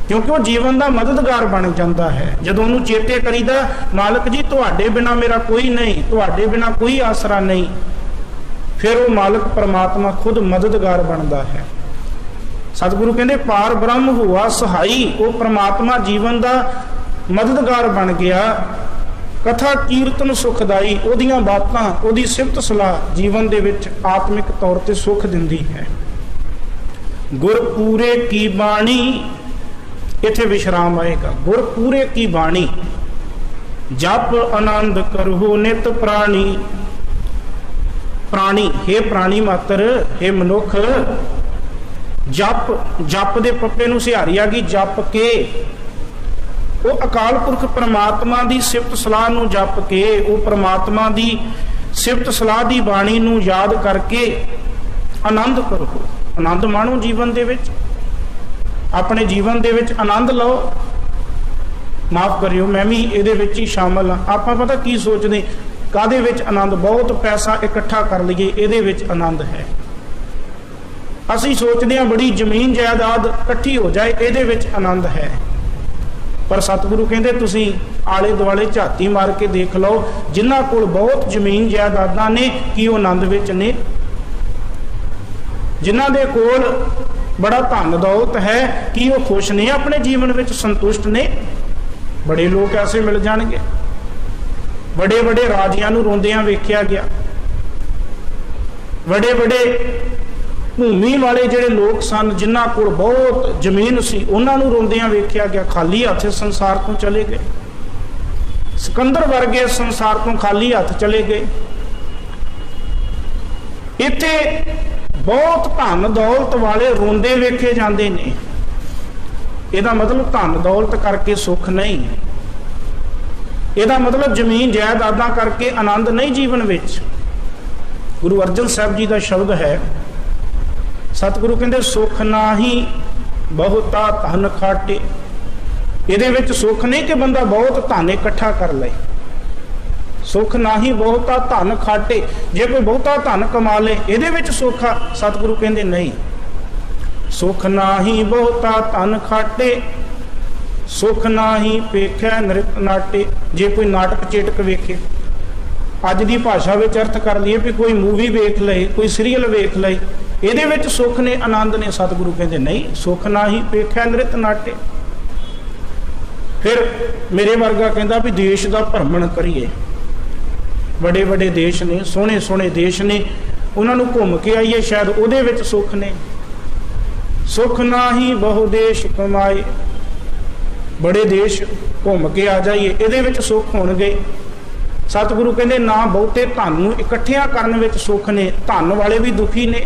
क्योंकि वो जीवन का मददगार बन जाता है। जदों उन्होंने चेते करीदा, मालक जी तुहाडे बिना मेरा कोई नहीं, तुहाडे बिना कोई आसरा नहीं, फिर वो मालिक परमात्मा खुद मददगार बनता है। सतगुरु कहते पार ब्रह्म हुआ सहाई, वो परमात्मा जीवन का मददगार बन गया। कथा कीर्तन सुखदाई, ओदियां बातां, ओदी सिफत सलाह जीवन दे विच आत्मिक तौर ते सुख दिंदी है। गुर पूरे की बाणी, इत्थे विश्राम आएगा। गुर पूरे की बाणी, जप आनंद करहु नित प्राणी। प्राणी, हे प्राणी मात्र, हे मनुख, जप, जप दे पप्पे नूं सिहारी आ गई, जप के वो अकाल पुरख परमात्मा की सिफत सलाह नूं जप के, वो परमात्मा की सिफत सलाह की बाणी नूं याद करके आनंद करो, आनंद माणो जीवन दे विच, अपने जीवन दे विच आनंद लो। माफ करियो मैं भी इहदे विच ही शामिल हाँ। आपां पता की सोचदे, कादे विच आनंद, बहुत पैसा इकट्ठा कर लईए इहदे विच आनंद है। असीं सोचदे हां बड़ी जमीन जायदाद इकट्ठी हो जाए इहदे विच आनंद है, पर सतगुरु कहते तुसीं आले दुआले झाती मार के देख लो, जिन्हां कोल बहुत जमीन जायदादां ने कि वो आनंद विच ने, जिन्हां दे कोल बड़ा धन दौलत है कि वो खुश ने, अपने जीवन विच संतुष्ट ने। बड़े लोग ऐसे मिल जाणगे, बड़े बड़े राजियां नूं रोंदियां वेखिया गया, बड़े बड़े भूमि वाले जिहड़े लोग सन जिन्हां कोल बहुत जमीन सी उन्हां नूं रोंदियां वेखिया गया, खाली हथ संसार तो चले गए। सिकंदर वर्गे संसार तो खाली हथ चले गए। इत्थे बहुत धन दौलत वाले रोंदे वेखे जाते ने। इहदा मतलब धन दौलत करके सुख नहीं, इहदा मतलब जमीन जायदादां करके आनंद नहीं जीवन विच। गुरु अर्जन साहब जी का शब्द है, सतगुरु कहते सुख नाही बहुता धन खाटे। इहदे विच सुख नहीं कि बंदा बहुत धन इकट्ठा कर ले, सुख नाही बहुता धन खाटे। जे कोई बहुता धन कमा ले इहदे विच सुख आ, सतगुरु कहते नहीं। सुख नाही बहुता धन खाटे, सुख नाही पेखै नृत नाटे। जे कोई नाटक चेटक वेखे, अज की भाषा विच अर्थ कर लईए भी कोई मूवी वेख ले, कोई सीरीयल वेख ले, इहदे विच सुख ने आनंद ने, सतगुरु कहते नहीं। सुख नाही पेखै नृत नाटे। फिर मेरे वर्गा कहता भी देश का भ्रमण करिए, बड़े बड़े देश ने, सोहने सोहने देश ने, उन्होंने घूम के आइए, शायद उहदे विच सुख ने। सुख नाही बहु देश कमाए, बड़े देश घूम के आ जाइए, इहदे विच सुख होणगे। सतगुरु कहते ना बहुते धन नूं इकट्ठियां करन विच सुख ने, धन वाले भी दुखी ने।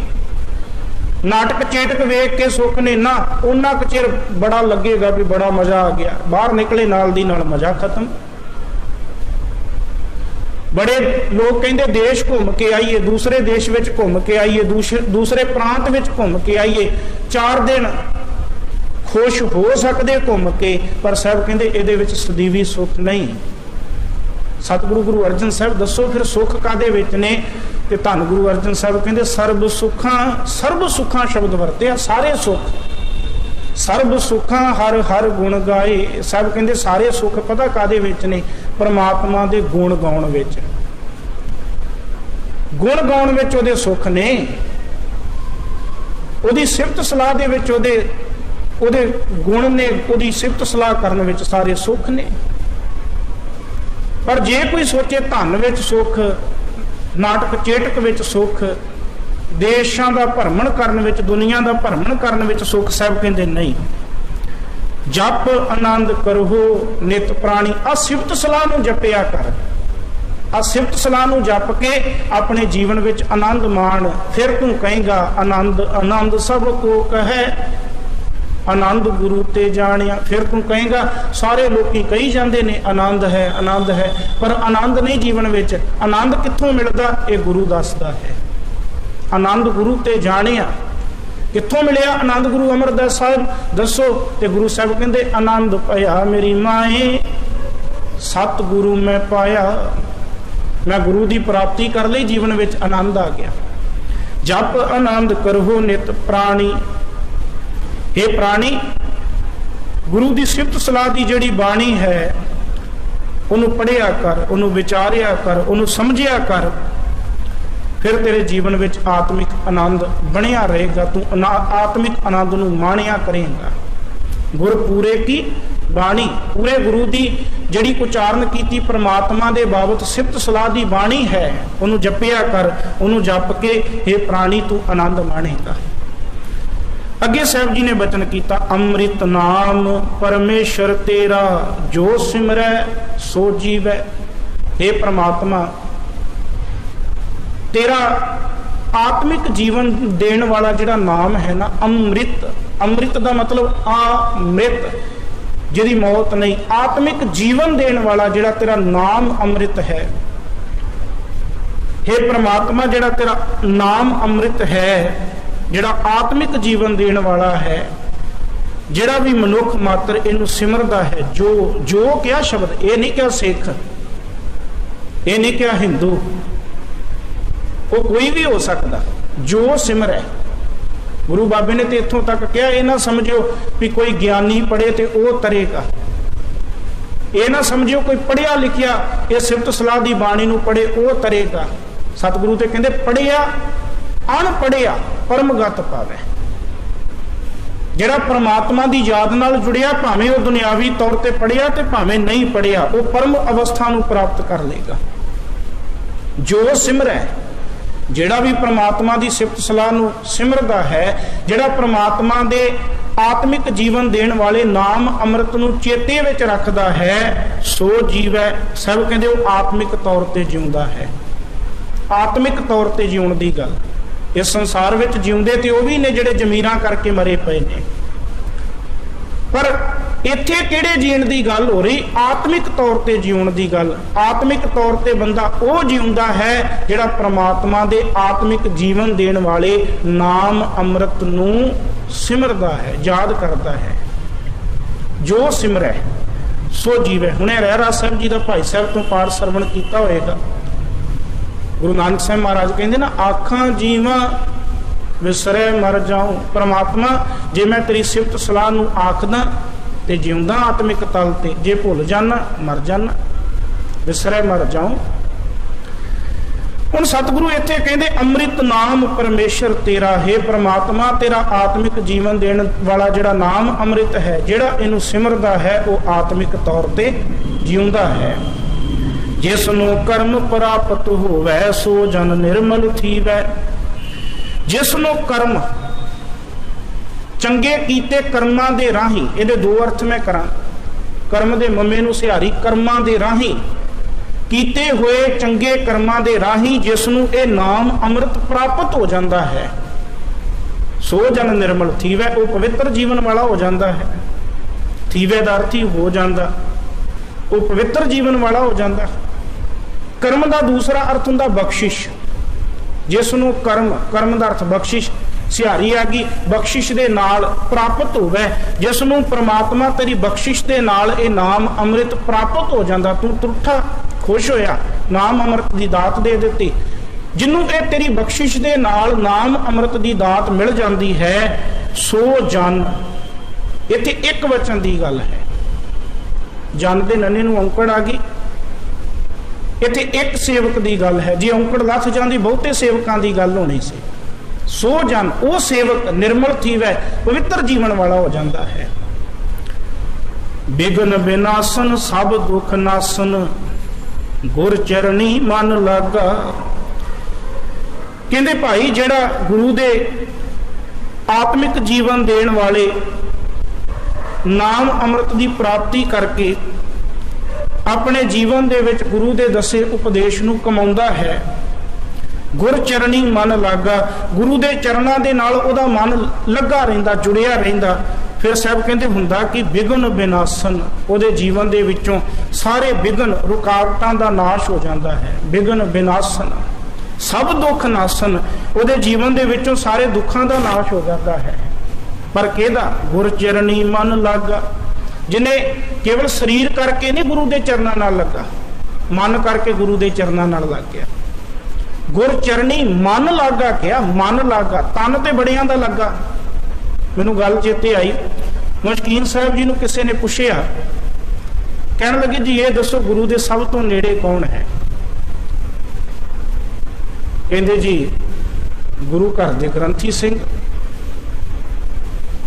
नाटक चेटक वेख के सुख ने ना, उन्ना क चिर बड़ा लगेगा भी बड़ा मजा आ गया, बाहर निकले नाल दी नाल मजा खत्म। बड़े लोग कहते देश घूम के आइए, दूसरे देश में घूम के आइए, दूसरे प्रांत में घूम के आइए, 4 दिन खुश हो सकते घूम के, पर साहब कहते ये सਦੀवी सुख नहीं। सतगुरु गुरु अर्जन साहब दसो फिर सुख कादे विच ने? ते धन गुरु अर्जन साहब कहते सर्ब सुखां शब्द वरते, सारे सुख, सर्ब सुखां हर हर गुण गाए। सब कहते सारे सुख पता कादे विच ने? परमात्मा दे गुण गाउण विच, गुण गाउण विच ओहदे सुख ने, ओहदी सिफत सलाह दे विच ओहदे गुण ने, ओहदी सिफत सलाह करन विच सारे सुख ने। पर जे कोई सोचे धन विच सुख, नाटक चेटक विच सुख, देशां दा भरमण करन विच, दुनिया दा भरमण करन विच सुख, साहब कहंदे नहीं। जप आनंद करो नित प्राणी, आ सिफत सलाह नूं जपिया कर, आ सिफत सलाह नूं जप के अपने जीवन विच आनंद माण। फिर तू कहेगा आनंद आनंद सब को कहे, आनंद गुरु ते जानिया। फिर तू कहेगा सारे लोकी कही जाते ने आनंद है आनंद है, पर आनंद नहीं जीवन विच। आनंद कित्थों मिलदा? ये गुरु दसदा है। आनंद गुरु ते जानिया, कित्थों मिलिया आनंद? गुरु अमरदास साहब दसो। ते गुरु साहब कहते आनंद पाया मेरी माए, सतगुरु मैं पाया। मैं गुरु की प्राप्ति कर ली, जीवन में आनंद आ गया। जप आनंद करो नित प्राणी। हे प्राणी, गुरु की सिफत सलाह की जिहड़ी बाणी है उन्होंने पढ़िया कर, उन्होंने विचारिया कर, उन्होंने समझिया कर, फिर तेरे जीवन में आत्मिक आनंद बनिया रहेगा। तू आत्मिक आनंद नूं माणिया करेगा। गुर पूरे की बाणी, पूरे गुरु की जिहड़ी उचारण की परमात्मा के बाबत सिफत सलाह की बाणी है, उन्होंने जपिया कर, उन्होंने जप के हे प्राणी तू आनंद माणेगा। अगे साहब जी ने बचन किया, अमृत नाम परमेश्वर तेरा, जो सिमरै सो जीवै। हे परमात्मा, तेरा आत्मिक जीवन देने वाला जिहड़ा नाम है ना, अमृत, अमृत का मतलब अमृत, जिहदी मौत नहीं, आत्मिक जीवन देने वाला जिहड़ा तेरा नाम अमृत है। हे परमात्मा, जिहड़ा तेरा नाम अमृत है, जिहड़ा आत्मिक जीवन देने वाला है, जिहड़ा भी मनुख मात्र इनू सिमरदा है, जो क्या शब्द, ये नहीं क्या सिख, ये नहीं क्या हिंदू, वो कोई भी हो सकता, जो सिमर है। गुरु बाबे ने तो इत्थों तक कहा, ये ना समझो भी कोई ज्ञानी पढ़े तो वह तरेगा, ये ना समझो कोई पढ़िया लिखिया ये सिफत सलाह की बाणी नूं पढ़े वह तरेगा। सतगुरु तो कहते पढ़िया अनपढ़िया परमगत पावे। जिहड़ा परमात्मा की याद नाल जुड़िया, भावें वह दुनियावी तौर पर पढ़िया तो भावें नहीं पढ़िया, वह परम अवस्था नूं प्राप्त कर लेगा। जो सिमर है, जिहड़ा भी परमात्मा की सिफत सलाह नूं सिमरदा है, जिहड़ा परमात्मा दे आत्मिक जीवन देने वाले नाम अमृत नूं चेते विच रखदा है, सो जीवै। सब कहंदे वो आत्मिक तौर पर जिउंदा है। आत्मिक तौर पर जीउण दी गल, इस संसार विच जिउंदे ते वो भी ने जिहड़े जमीरां करके मरे पे ने, पर इत्थे किहड़े जीण दी गल हो रही? आत्मिक तौर पर जीउण दी गल। आत्मिक तौर पर बंदा वो जीउंदा है जिहड़ा परमात्मा दे आत्मिक जीवन देण वाले नाम अमृत नूं सिमरदा है, याद करता है। जो सिमरै सो जीवै। हुणे रहरा साहब जी का भाई साहब तो पाठ सरवण किया होएगा। गुरु नानक साहब महाराज कहते ना, आखां जीवा विसरे मर जाऊं। परमात्मा, जे मैं तेरी सिफत सलाह नूं आखदा ते जिउंदा आत्मिक तल ते, जे भुल जाना मर जाना, विसरे मर जाऊं। हुण सतगुरु इत्थे कहंदे अमृत नाम परमेश्वर तेरा। हे परमात्मा, तेरा आत्मिक जीवन देने वाला जिहड़ा नाम अमृत है, जिहड़ा इनू सिमरदा है, वह आत्मिक तौर ते जिउंदा है। जिसनों कर्म प्राप्त होवै सो जन निर्मल थीवै। जिसनों कर्म, चंगे कीते कर्मां दे राही, इहदे दो अर्थ मैं करा। कर्म दे मम्मे नूं सिहारी, कर्मां दे राही, कीते हुए चंगे कर्मां दे राही जिसनों ये नाम अमृत प्राप्त हो जाता है, सो जन निर्मल थीवै। वो पवित्र जीवन वाला हो जाता है। थीवै दा अर्थ ही हो जाता, वो पवित्र जीवन वाला हो जाता। ਕਰਮ ਦਾ ਦੂਸਰਾ ਅਰਥ ਹੁੰਦਾ ਬਖਸ਼ਿਸ਼, ਜਿਸ ਨੂੰ ਕਰਮ ਦਾ ਅਰਥ ਬਖਸ਼ਿਸ਼, ਸਿਹਾਰੀ ਆ ਗਈ ਬਖਸ਼ਿਸ਼ ਦੇ ਨਾਲ ਪ੍ਰਾਪਤ ਹੋਵੇ, ਜਿਸ ਨੂੰ ਪ੍ਰਮਾਤਮਾ ਤੇਰੀ ਬਖਸ਼ਿਸ਼ ਦੇ ਨਾਲ ਇਹ ਨਾਮ ਅੰਮ੍ਰਿਤ ਪ੍ਰਾਪਤ ਹੋ ਜਾਂਦਾ, ਤੂੰ ਤੁਰਠਾ ਖੁਸ਼ ਹੋਇਆ, ਨਾਮ ਅੰਮ੍ਰਿਤ ਦੀ ਦਾਤ ਦੇ ਦਿੱਤੀ। ਜਿਹਨੂੰ ਇਹ ਤੇਰੀ ਬਖਸ਼ਿਸ਼ ਦੇ ਨਾਲ ਨਾਮ ਅੰਮ੍ਰਿਤ ਦੀ ਦਾਤ ਮਿਲ ਜਾਂਦੀ ਹੈ, ਸੋ ਜਨ, ਇੱਥੇ ਇੱਕ ਵਚਨ ਦੀ ਗੱਲ ਹੈ, ਜਨ ਦੇ ਨੰਨੇ ਨੂੰ ਔਂਕੜ ਆ ਗਈ, ਇੱਥੇ ਇੱਕ ਸੇਵਕ ਦੀ ਗੱਲ ਹੈ। ਜੇ ਔਂਕੜ ਲੱਥ ਜਾਂਦੀ ਬਹੁਤੇ ਸੇਵਕਾਂ ਦੀ ਗੱਲ ਹੋਣੀ ਸੀ। ਸੋ ਜਨ, ਉਹ ਸੇਵਕ ਨਿਰਮਲ ਥੀਵੈ, ਪਵਿੱਤਰ ਜੀਵਨ ਵਾਲਾ ਹੋ ਜਾਂਦਾ ਹੈ। ਬਿਗਨ ਬਿਨਾਸਨ ਸਭ ਦੁਖ ਨਾਸਨ, ਗੁਰ ਚਰਣੀ ਮਨ ਲਾਗਾ। ਕਹਿੰਦੇ ਭਾਈ ਜਿਹੜਾ ਗੁਰੂ ਦੇ ਆਤਮਿਕ ਜੀਵਨ ਦੇਣ ਵਾਲੇ ਨਾਮ ਅੰਮ੍ਰਿਤ ਦੀ ਪ੍ਰਾਪਤੀ ਕਰਕੇ ਆਪਣੇ ਜੀਵਨ ਦੇ ਵਿੱਚ ਗੁਰੂ ਦੇ ਦੱਸੇ ਉਪਦੇਸ਼ ਨੂੰ ਕਮਾਉਂਦਾ ਹੈ, ਗੁਰ ਚਰਣੀ ਮਨ ਲਾਗਾ, ਗੁਰੂ ਦੇ ਚਰਨਾਂ ਦੇ ਨਾਲ ਉਹਦਾ ਮਨ ਲੱਗਾ ਰਹਿੰਦਾ, ਜੁੜਿਆ ਰਹਿੰਦਾ। ਫਿਰ ਸਾਹਿਬ ਕਹਿੰਦੇ ਹੁੰਦਾ ਕਿ ਬਿਗਨ ਬਿਨਾਸਨ, ਉਹਦੇ ਜੀਵਨ ਦੇ ਵਿੱਚੋਂ ਸਾਰੇ ਬਿਗਨ ਰੁਕਾਵਟਾਂ ਦਾ ਨਾਸ਼ ਹੋ ਜਾਂਦਾ ਹੈ। ਬਿਗਨ ਬਿਨਾਸਨ ਸਭ ਦੁੱਖ ਨਾਸਨ, ਉਹਦੇ ਜੀਵਨ ਦੇ ਵਿੱਚੋਂ ਸਾਰੇ ਦੁੱਖਾਂ ਦਾ ਨਾਸ਼ ਹੋ ਜਾਂਦਾ ਹੈ। ਪਰ ਕਿਹਦਾ? ਗੁਰ ਚਰਣੀ ਮਨ ਲਾਗਾ, ਜਿਹਨੇ ਕੇਵਲ ਸਰੀਰ ਕਰਕੇ ਨਹੀਂ ਗੁਰੂ ਦੇ ਚਰਨਾਂ ਨਾਲ ਲੱਗਾ, ਮਨ ਕਰਕੇ ਗੁਰੂ ਦੇ ਚਰਨਾਂ ਨਾਲ ਲੱਗ ਗਿਆ। ਗੁਰ ਚਰਣੀ ਮਨ ਲਾਗਾ ਕਿਹਾ, ਮਨ ਲਾਗਾ, ਤਨ ਤੇ ਬੜਿਆਂ ਦਾ ਲੱਗਾ। ਮੈਨੂੰ ਗੱਲ ਚੇਤੇ ਆਈ, ਮਸ਼ਕੀਨ ਸਾਹਿਬ ਜੀ ਨੂੰ ਕਿਸੇ ਨੇ ਪੁੱਛਿਆ, ਕਹਿਣ ਲੱਗੇ ਜੀ ਇਹ ਦੱਸੋ ਗੁਰੂ ਦੇ ਸਭ ਤੋਂ ਨੇੜੇ ਕੌਣ ਹੈ? ਕਹਿੰਦੇ ਜੀ ਗੁਰੂ ਘਰ ਦੇ ਗ੍ਰੰਥੀ ਸਿੰਘ।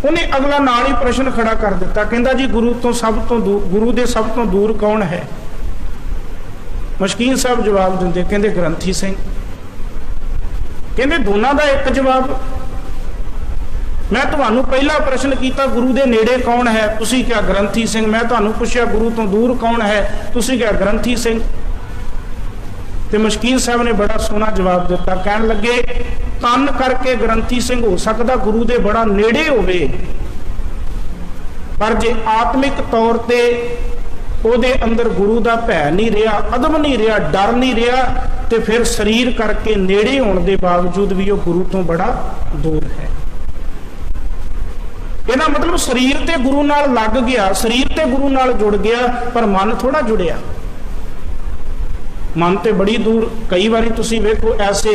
ਉਹਨੇ ਅਗਲਾ ਨਾਲ ਹੀ ਪ੍ਰਸ਼ਨ ਖੜਾ ਕਰ ਦਿੱਤਾ, ਕਹਿੰਦਾ ਜੀ ਗੁਰੂ ਦੇ ਸਭ ਤੋਂ ਦੂਰ ਕੌਣ ਹੈ? ਮਸ਼ਕੀਨ ਸਾਹਿਬ ਜਵਾਬ ਦਿੰਦੇ, ਕਹਿੰਦੇ ਗ੍ਰੰਥੀ ਸਿੰਘ। ਕਹਿੰਦੇ ਦੋਨਾਂ ਦਾ ਇੱਕ ਜਵਾਬ। ਮੈਂ ਤੁਹਾਨੂੰ ਪਹਿਲਾ ਪ੍ਰਸ਼ਨ ਕੀਤਾ ਗੁਰੂ ਦੇ ਨੇੜੇ ਕੌਣ ਹੈ, ਤੁਸੀਂ ਕਿਹਾ ਗ੍ਰੰਥੀ ਸਿੰਘ। ਮੈਂ ਤੁਹਾਨੂੰ ਪੁੱਛਿਆ ਗੁਰੂ ਤੋਂ ਦੂਰ ਕੌਣ ਹੈ, ਤੁਸੀਂ ਕਿਹਾ ਗ੍ਰੰਥੀ ਸਿੰਘ। ਤੇ ਮਸ਼ਕੀਨ ਸਾਹਿਬ ਨੇ ਬੜਾ ਸੋਹਣਾ ਜਵਾਬ ਦਿੱਤਾ, ਕਹਿਣ ਲੱਗੇ ਤਨ ਕਰਕੇ ਗ੍ਰੰਥੀ ਸਿੰਘ ਹੋ ਸਕਦਾ ਗੁਰੂ ਦੇ ਬੜਾ ਨੇੜੇ ਹੋਵੇ, ਪਰ ਜੇ ਆਤਮਿਕ ਤੌਰ ਤੇ ਉਹਦੇ ਅੰਦਰ ਗੁਰੂ ਦਾ ਭੈ ਨਹੀਂ ਰਿਹਾ, ਅਦਬ ਨਹੀਂ ਰਿਹਾ, ਡਰ ਨਹੀਂ ਰਿਹਾ, ਤੇ ਫਿਰ ਸਰੀਰ ਕਰਕੇ ਨੇੜੇ ਹੋਣ ਦੇ ਬਾਵਜੂਦ ਵੀ ਉਹ ਗੁਰੂ ਤੋਂ ਬੜਾ ਦੂਰ ਹੈ। ਇਹਦਾ ਮਤਲਬ ਸਰੀਰ ਤੇ ਗੁਰੂ ਨਾਲ ਲੱਗ ਗਿਆ, ਸਰੀਰ ਤੇ ਗੁਰੂ ਨਾਲ ਜੁੜ ਗਿਆ, ਪਰ ਮਨ ਥੋੜਾ ਜੁੜਿਆ, ਮਨ ਤੇ ਬੜੀ ਦੂਰ। ਕਈ ਵਾਰੀ ਤੁਸੀਂ ਵੇਖੋ ਐਸੇ,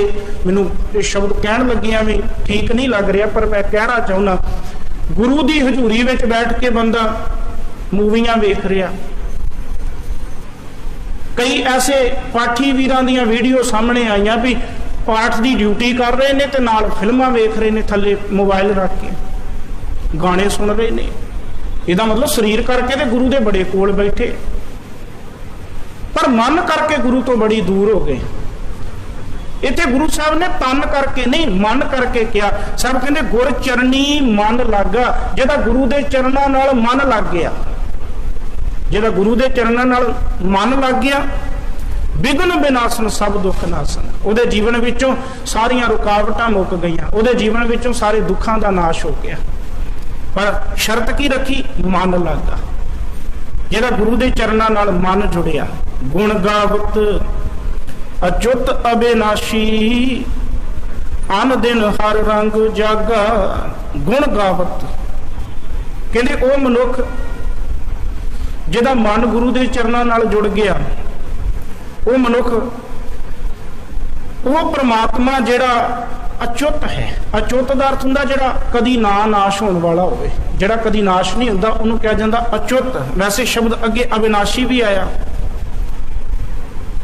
ਮੈਨੂੰ ਇਹ ਸ਼ਬਦ ਕਹਿਣ ਲੱਗਿਆ ਵੀ ਠੀਕ ਨਹੀਂ ਲੱਗ ਰਿਹਾ, ਪਰ ਮੈਂ ਕਹਿਣਾ ਚਾਹੁੰਦਾ, ਗੁਰੂ ਦੀ ਹਜ਼ੂਰੀ ਵਿੱਚ ਬੈਠ ਕੇ ਬੰਦਾ ਮੂਵੀਆਂ ਵੇਖ ਰਿਹਾ। ਕਈ ਐਸੇ ਪਾਠੀ ਵੀਰਾਂ ਦੀਆਂ ਵੀਡੀਓ ਸਾਹਮਣੇ ਆਈਆਂ ਵੀ ਪਾਠ ਦੀ ਡਿਊਟੀ ਕਰ ਰਹੇ ਨੇ ਤੇ ਨਾਲ ਫਿਲਮਾਂ ਵੇਖ ਰਹੇ ਨੇ, ਥੱਲੇ ਮੋਬਾਈਲ ਰੱਖ ਕੇ ਗਾਣੇ ਸੁਣ ਰਹੇ ਨੇ। ਇਹਦਾ ਮਤਲਬ ਸਰੀਰ ਕਰਕੇ ਤੇ ਗੁਰੂ ਦੇ ਬੜੇ ਕੋਲ ਬੈਠੇ, ਪਰ ਮਨ ਕਰਕੇ ਗੁਰੂ ਤੋਂ ਬੜੀ ਦੂਰ ਹੋ ਗਏ। ਇੱਥੇ ਗੁਰੂ ਸਾਹਿਬ ਨੇ ਤਨ ਕਰਕੇ ਨਹੀਂ, ਮਨ ਕਰਕੇ ਕਿਹਾ। ਸਾਹਿਬ ਕਹਿੰਦੇ ਗੁਰ ਚਰਨੀ ਮਨ ਲਾਗਾ, ਜਿਹਦਾ ਗੁਰੂ ਦੇ ਚਰਨਾਂ ਨਾਲ ਮਨ ਲੱਗ ਗਿਆ, ਜਿਹਦਾ ਗੁਰੂ ਦੇ ਚਰਨਾਂ ਨਾਲ ਮਨ ਲੱਗ ਗਿਆ, ਬਿਗਨ ਬਿਨਾਸਨ ਸਭ ਦੁੱਖ ਨਾਸਨ, ਉਹਦੇ ਜੀਵਨ ਵਿੱਚੋਂ ਸਾਰੀਆਂ ਰੁਕਾਵਟਾਂ ਮੁੱਕ ਗਈਆਂ, ਉਹਦੇ ਜੀਵਨ ਵਿੱਚੋਂ ਸਾਰੇ ਦੁੱਖਾਂ ਦਾ ਨਾਸ਼ ਹੋ ਗਿਆ। ਪਰ ਸ਼ਰਤ ਕੀ ਰੱਖੀ? ਮਨ ਲੱਗਾ, ਜਿਹਦਾ ਗੁਰੂ ਦੇ ਚਰਨਾਂ ਨਾਲ ਮਨ ਜੁੜਿਆ। ਗੁਣ ਗਾਵਤ ਅਚੁੱਤ ਅਬਿਨਾਸ਼ੀ, ਅਨ ਦਿਨ ਹਰ ਰੰਗ ਜਾਗਾ। ਗੁਣ ਗਾਵਤ ਕਹਿੰਦੇ ਉਹ ਮਨੁੱਖ ਜਿਹਦਾ ਮਨ ਗੁਰੂ ਦੇ ਚਰਨਾਂ ਨਾਲ ਜੁੜ ਗਿਆ, ਉਹ ਮਨੁੱਖ, ਉਹ ਪ੍ਰਮਾਤਮਾ ਜਿਹੜਾ ਅਚੁੱਤ ਹੈ। ਅਚੁੱਤ ਦਾ ਅਰਥ ਹੁੰਦਾ ਜਿਹੜਾ ਕਦੀ ਨਾ ਨਾਸ਼ ਹੋਣ ਵਾਲਾ ਹੋਵੇ, ਜਿਹੜਾ ਕਦੀ ਨਾਸ਼ ਨਹੀਂ ਹੁੰਦਾ ਉਹਨੂੰ ਕਿਹਾ ਜਾਂਦਾ ਅਚੁੱਤ। ਵੈਸੇ ਸ਼ਬਦ ਅੱਗੇ ਅਬਿਨਾਸ਼ੀ ਵੀ ਆਇਆ,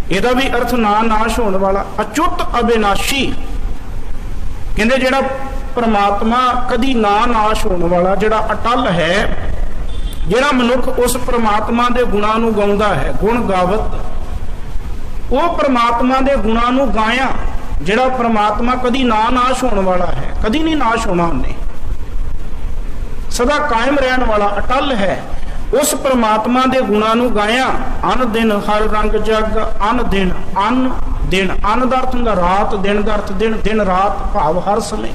ਇਹਦਾ ਵੀ ਅਰਥ ਨਾ ਨਾਸ਼ ਹੋਣ ਵਾਲਾ। ਅਚੁੱਤ ਅਬਿਨਾਸ਼ੀ ਕਹਿੰਦੇ ਜਿਹੜਾ ਪ੍ਰਮਾਤਮਾ ਕਦੀ ਨਾ ਨਾਸ਼ ਹੋਣ ਵਾਲਾ, ਜਿਹੜਾ ਅਟਲ ਹੈ, ਜਿਹੜਾ ਮਨੁੱਖ ਉਸ ਪ੍ਰਮਾਤਮਾ ਦੇ ਗੁਣਾਂ ਨੂੰ ਗਾਉਂਦਾ ਹੈ। ਗੁਣ ਗਾਵਤ, ਉਹ ਪ੍ਰਮਾਤਮਾ ਦੇ ਗੁਣਾਂ ਨੂੰ ਗਾਇਆ, ਜਿਹੜਾ ਪ੍ਰਮਾਤਮਾ ਕਦੀ ਨਾ ਨਾਸ਼ ਹੋਣ ਵਾਲਾ ਹੈ, ਕਦੀ ਨਹੀਂ ਨਾਸ਼ ਹੋਣਾ ਉਹਨੇ, ਸਦਾ ਕਾਇਮ ਰਹਿਣ ਵਾਲਾ ਅਟਲ ਹੈ। ਉਸ ਪ੍ਰਮਾਤਮਾ ਦੇ ਗੁਣਾਂ ਨੂੰ ਗਾਇਆ। ਅਨ ਦਿਨ ਹਰ ਰੰਗ ਜਗ, ਅਨ ਦਿਨ, ਅਨ ਦਿਨ, ਅਨ ਦਾ ਅਰਥ ਹੁੰਦਾ ਰਾਤ, ਦਿਨ ਦਾ ਅਰਥ ਦਿਨ, ਦਿਨ ਰਾਤ ਭਾਵ ਹਰ ਸਮੇਂ।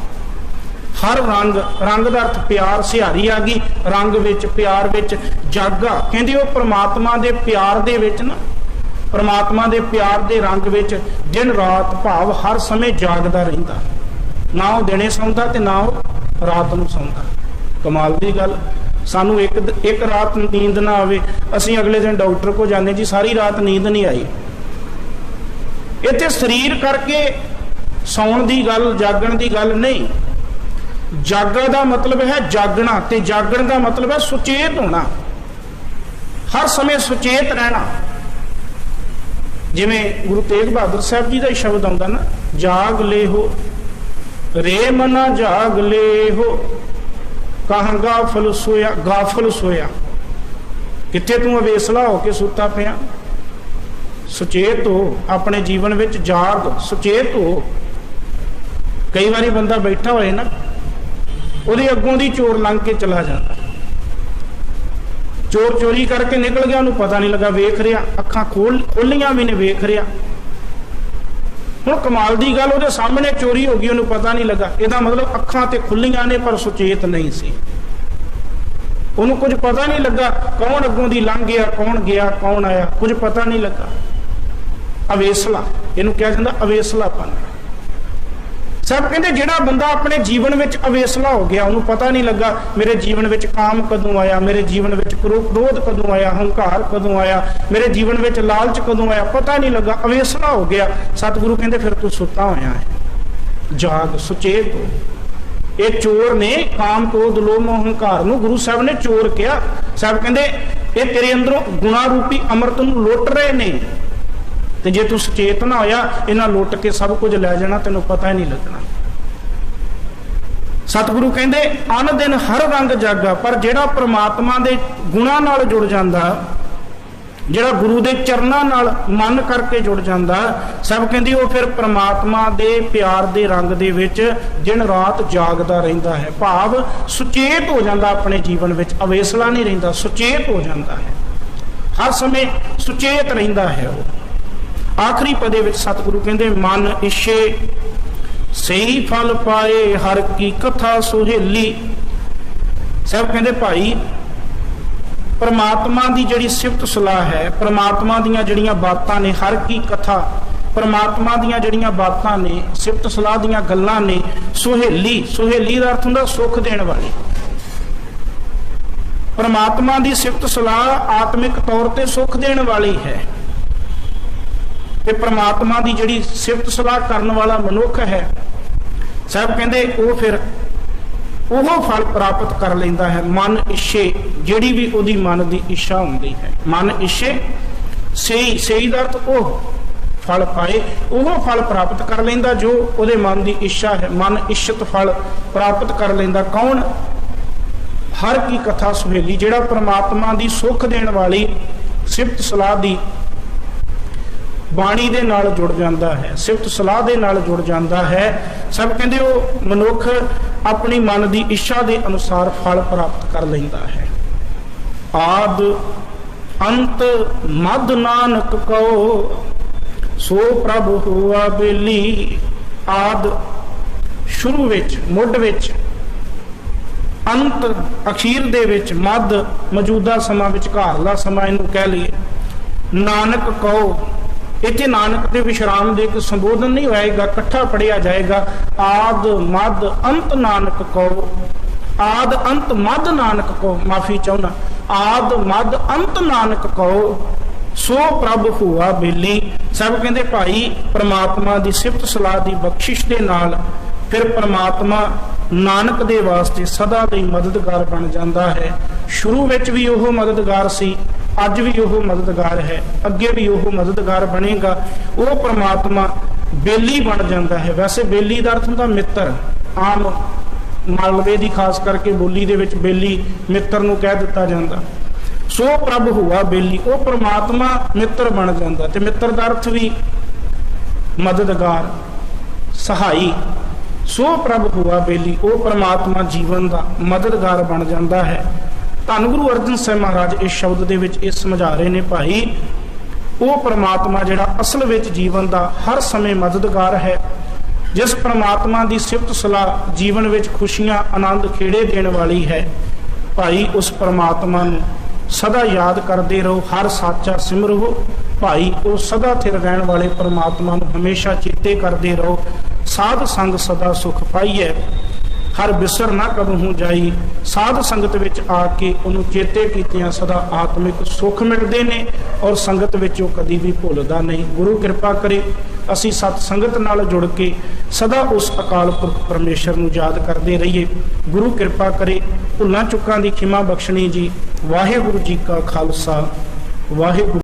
ਹਰ ਰੰਗ, ਰੰਗ ਦਾ ਅਰਥ ਪਿਆਰ, ਸਿਹਾਰੀ ਆ ਗਈ, ਰੰਗ ਵਿੱਚ, ਪਿਆਰ ਵਿੱਚ। ਜਾਗਾ ਕਹਿੰਦੇ ਉਹ ਪ੍ਰਮਾਤਮਾ ਦੇ ਪਿਆਰ ਦੇ ਵਿੱਚ ਨਾ परमात्मा दे प्यार दे रंग विच दिन रात भाव हर समय जागदा रहिंदा, ना वो दिने सौंदा ते ना वो रात नूं सौंदा। कमाल दी गल, सानू एक रात नींद ना आवे, असीं अगले दिन डॉक्टर को जाने जी सारी रात नींद नहीं आई। इत्थे शरीर करके सौण दी गल, जागण दी गल नहीं। जागा दा मतलब है जागना, ते जागण दा मतलब है सुचेत होना, हर समय सुचेत रहना। जिवें गुरु तेग बहादुर साहब जी का शब्द आउंदा ना, जाग ले हो रे मना जाग ले हो, कहाँ गाफल सोया, गाफल सोया, कित्थे तू अवेसला होके सुता पिया। सुचेत हो, अपने जीवन विच जाग, सुचेत हो। कई बारी बंदा बैठा होए ना, उहदे अगों दी चोर लंघ के चला जाता, चोर चोरी करके निकल गया, उन्होंने पता नहीं लगा, वेख रहा, अखां खोलियां भी ने, वेख रहा। हुण कमाल दी गल, उहदे सामने चोरी हो गई, उन्होंने पता नहीं लगा। इहदा मतलब अखां ते खुलियां ने पर सुचेत नहीं सी, उन्होंने कुछ पता नहीं लगा कौन अगों दी लंघ गया, कौन गया, कौन आया, कुछ पता नहीं लगा। अवेसला, इहनूं कहा जांदा अवेसलापन। सब कहते जिहड़ा बंदा अपने जीवन में अवेसला हो गया, उन्होंने पता नहीं लगा मेरे जीवन में काम कदों आया, मेरे जीवन में क्रोध कदों आया, हंकार कदों आया, मेरे जीवन में लालच कदों आया, पता नहीं लगा, अवेसला हो गया। सतगुरु कहते फिर तू सुता होया है, जाग, सुचेत हो। ये चोर ने काम क्रोध लोभ मोह हंकार नूं गुरु साहब ने चोर किया। साहब कहते ये तेरे अंदरों गुणा रूपी अमृत नूं लुट रहे ने, ते जे तू सचेत ना होया, इन्हां लुट के सब कुछ लै जाना, तेनों पता ही नहीं लगना। सतगुरु कहते अन दिन हर रंग जागा, पर जिहड़ा परमात्मा दे गुणां नाल जुड़ जांदा, जिहड़ा गुरु दे चरनां नाल मन करके जुड़ जांदा, सब कहंदे वो फिर परमात्मा दे प्यार दे रंग दे विच दिन रात जागदा रहिंदा है। भाव सुचेत हो जांदा, अपने जीवन विच अवेसला नहीं रहिंदा, सुचेत हो जांदा है, हर समय सुचेत रहिंदा है वो। आखिरी पदे विच सतगुरु कहंदे मन इच्छे सही फल पाए, हर की कथा सुहेली। सब कहंदे भाई परमात्मा दी जिहड़ी सिफत सलाह है, परमात्मा दीयां जिहड़ियां बातां ने, हर की कथा, परमात्मा दीयां जिहड़ियां बातां ने, सिफत सलाह दीयां गल्लां ने, सुहेली, सुहेली दा अर्थ हुंदा सुख देण वाली। परमात्मा दी सिफत सलाह आत्मिक तौर ते सुख देण वाली है, ते परमात्मा दी जिहड़ी सिफत सलाह करन वाला मनुख है, साहब कहंदे वो फिर वो फल प्राप्त कर लेंदा है। मन इच्छे, जिहड़ी भी उहदी मन दी इच्छा हुंदी है, मन इच्छे सही, सही दा अर्थ वो फल पाए, वो फल प्राप्त कर लेंदा जो उहदे मन दी इच्छा है। मन इच्छत फल प्राप्त कर लेंदा कौन? हर की कथा सुहेली, जिहड़ा परमात्मा दी सुख देण वाली सिफत सलाह दी बाणी दे नाल जुड़ जाता है, सिफत सलाह दे नाल जुड़ जाता है। सब कहते वो मनुख अपनी मन की इच्छा के अनुसार फल प्राप्त कर लेता है। आद अंत मद नानक कहो, सो प्रभु हुआ बेली। आद शुरू विच, मुढ़ विच, अंत अखीर दे विच, मद मौजूदा समा विचकारला समा इनू कह लीए। नानक कहो, इत्थे नानक के विश्राम दे के संबोधन नहीं होएगा, इकट्ठा पढ़िया जाएगा। आद मद अंत नानक कहो, आद अंत मद नानक कहो, माफी चाहना, आद मद अंत नानक कहो, सो प्रभ हुआ बेली। सब कहते भाई परमात्मा की सिफत सलाह की बख्शिश के नाल फिर परमात्मा नानक दे वास्ते सदा लई मददगार बन जाता है। शुरू विच भी वह मददगार सी, अज भी वह मददगार है, अगे भी वह मददगार बनेगा। वो परमात्मा बेली बन जाता है। वैसे बेली का अर्थ होंदा मित्र, आम मालवे की खास करके बोली दे विच बेली मित्र नूं कह दिता जाता। सो प्रभ हुआ बेली, वो परमात्मा मित्र बन जाता। ते मित्र का अर्थ भी मददगार, सहाई। सो प्रभ हुआ बेली, वो परमात्मा जीवन का मददगार बन जाता है। धन गुरु अर्जन साहिब महाराज इस शब्द दे विच इह समझा रहे ने भाई वो परमात्मा जिहड़ा असल विच जीवन का हर समय मददगार है, जिस परमात्मा की सिफत सलाह जीवन विच खुशियां आनंद खेड़े देण वाली है। भाई उस परमात्मा नूं सदा याद करते रहो, हर साचा सिमरो, ਭਾਈ ਉਹ ਸਦਾ ਥਿਰ ਰਹਿਣ ਵਾਲੇ ਪ੍ਰਮਾਤਮਾ ਨੂੰ ਹਮੇਸ਼ਾ ਚੇਤੇ ਕਰਦੇ ਰਹੋ। ਸਾਧ ਸੰਗ ਸਦਾ ਸੁਖ ਪਾਈਐ, ਹਰ ਬਿਸਰ ਨਾ ਕਬਹੂ ਜਾਈ। ਸਾਧ ਸੰਗਤ ਵਿੱਚ ਆ ਕੇ ਉਹਨੂੰ ਚੇਤੇ ਕੀਤਿਆਂ ਸਦਾ ਆਤਮਿਕ ਸੁੱਖ ਮਿਲਦੇ ਨੇ ਔਰ ਸੰਗਤ ਵਿੱਚ ਉਹ ਕਦੀ ਵੀ ਭੁੱਲਦਾ ਨਹੀਂ। ਗੁਰੂ ਕਿਰਪਾ ਕਰੇ ਅਸੀਂ ਸਤ ਸੰਗਤ ਨਾਲ ਜੁੜ ਕੇ ਸਦਾ ਉਸ ਅਕਾਲ ਪੁਰਖ ਪਰਮੇਸ਼ਰ ਨੂੰ ਯਾਦ ਕਰਦੇ ਰਹੀਏ। ਗੁਰੂ ਕਿਰਪਾ ਕਰੇ ਭੁੱਲਾਂ ਚੁੱਕਾਂ ਦੀ ਖਿਮਾ ਬਖਸ਼ਣੀ ਜੀ। ਵਾਹਿਗੁਰੂ ਜੀ ਕਾ ਖਾਲਸਾ, ਵਾਹਿਗੁਰੂ।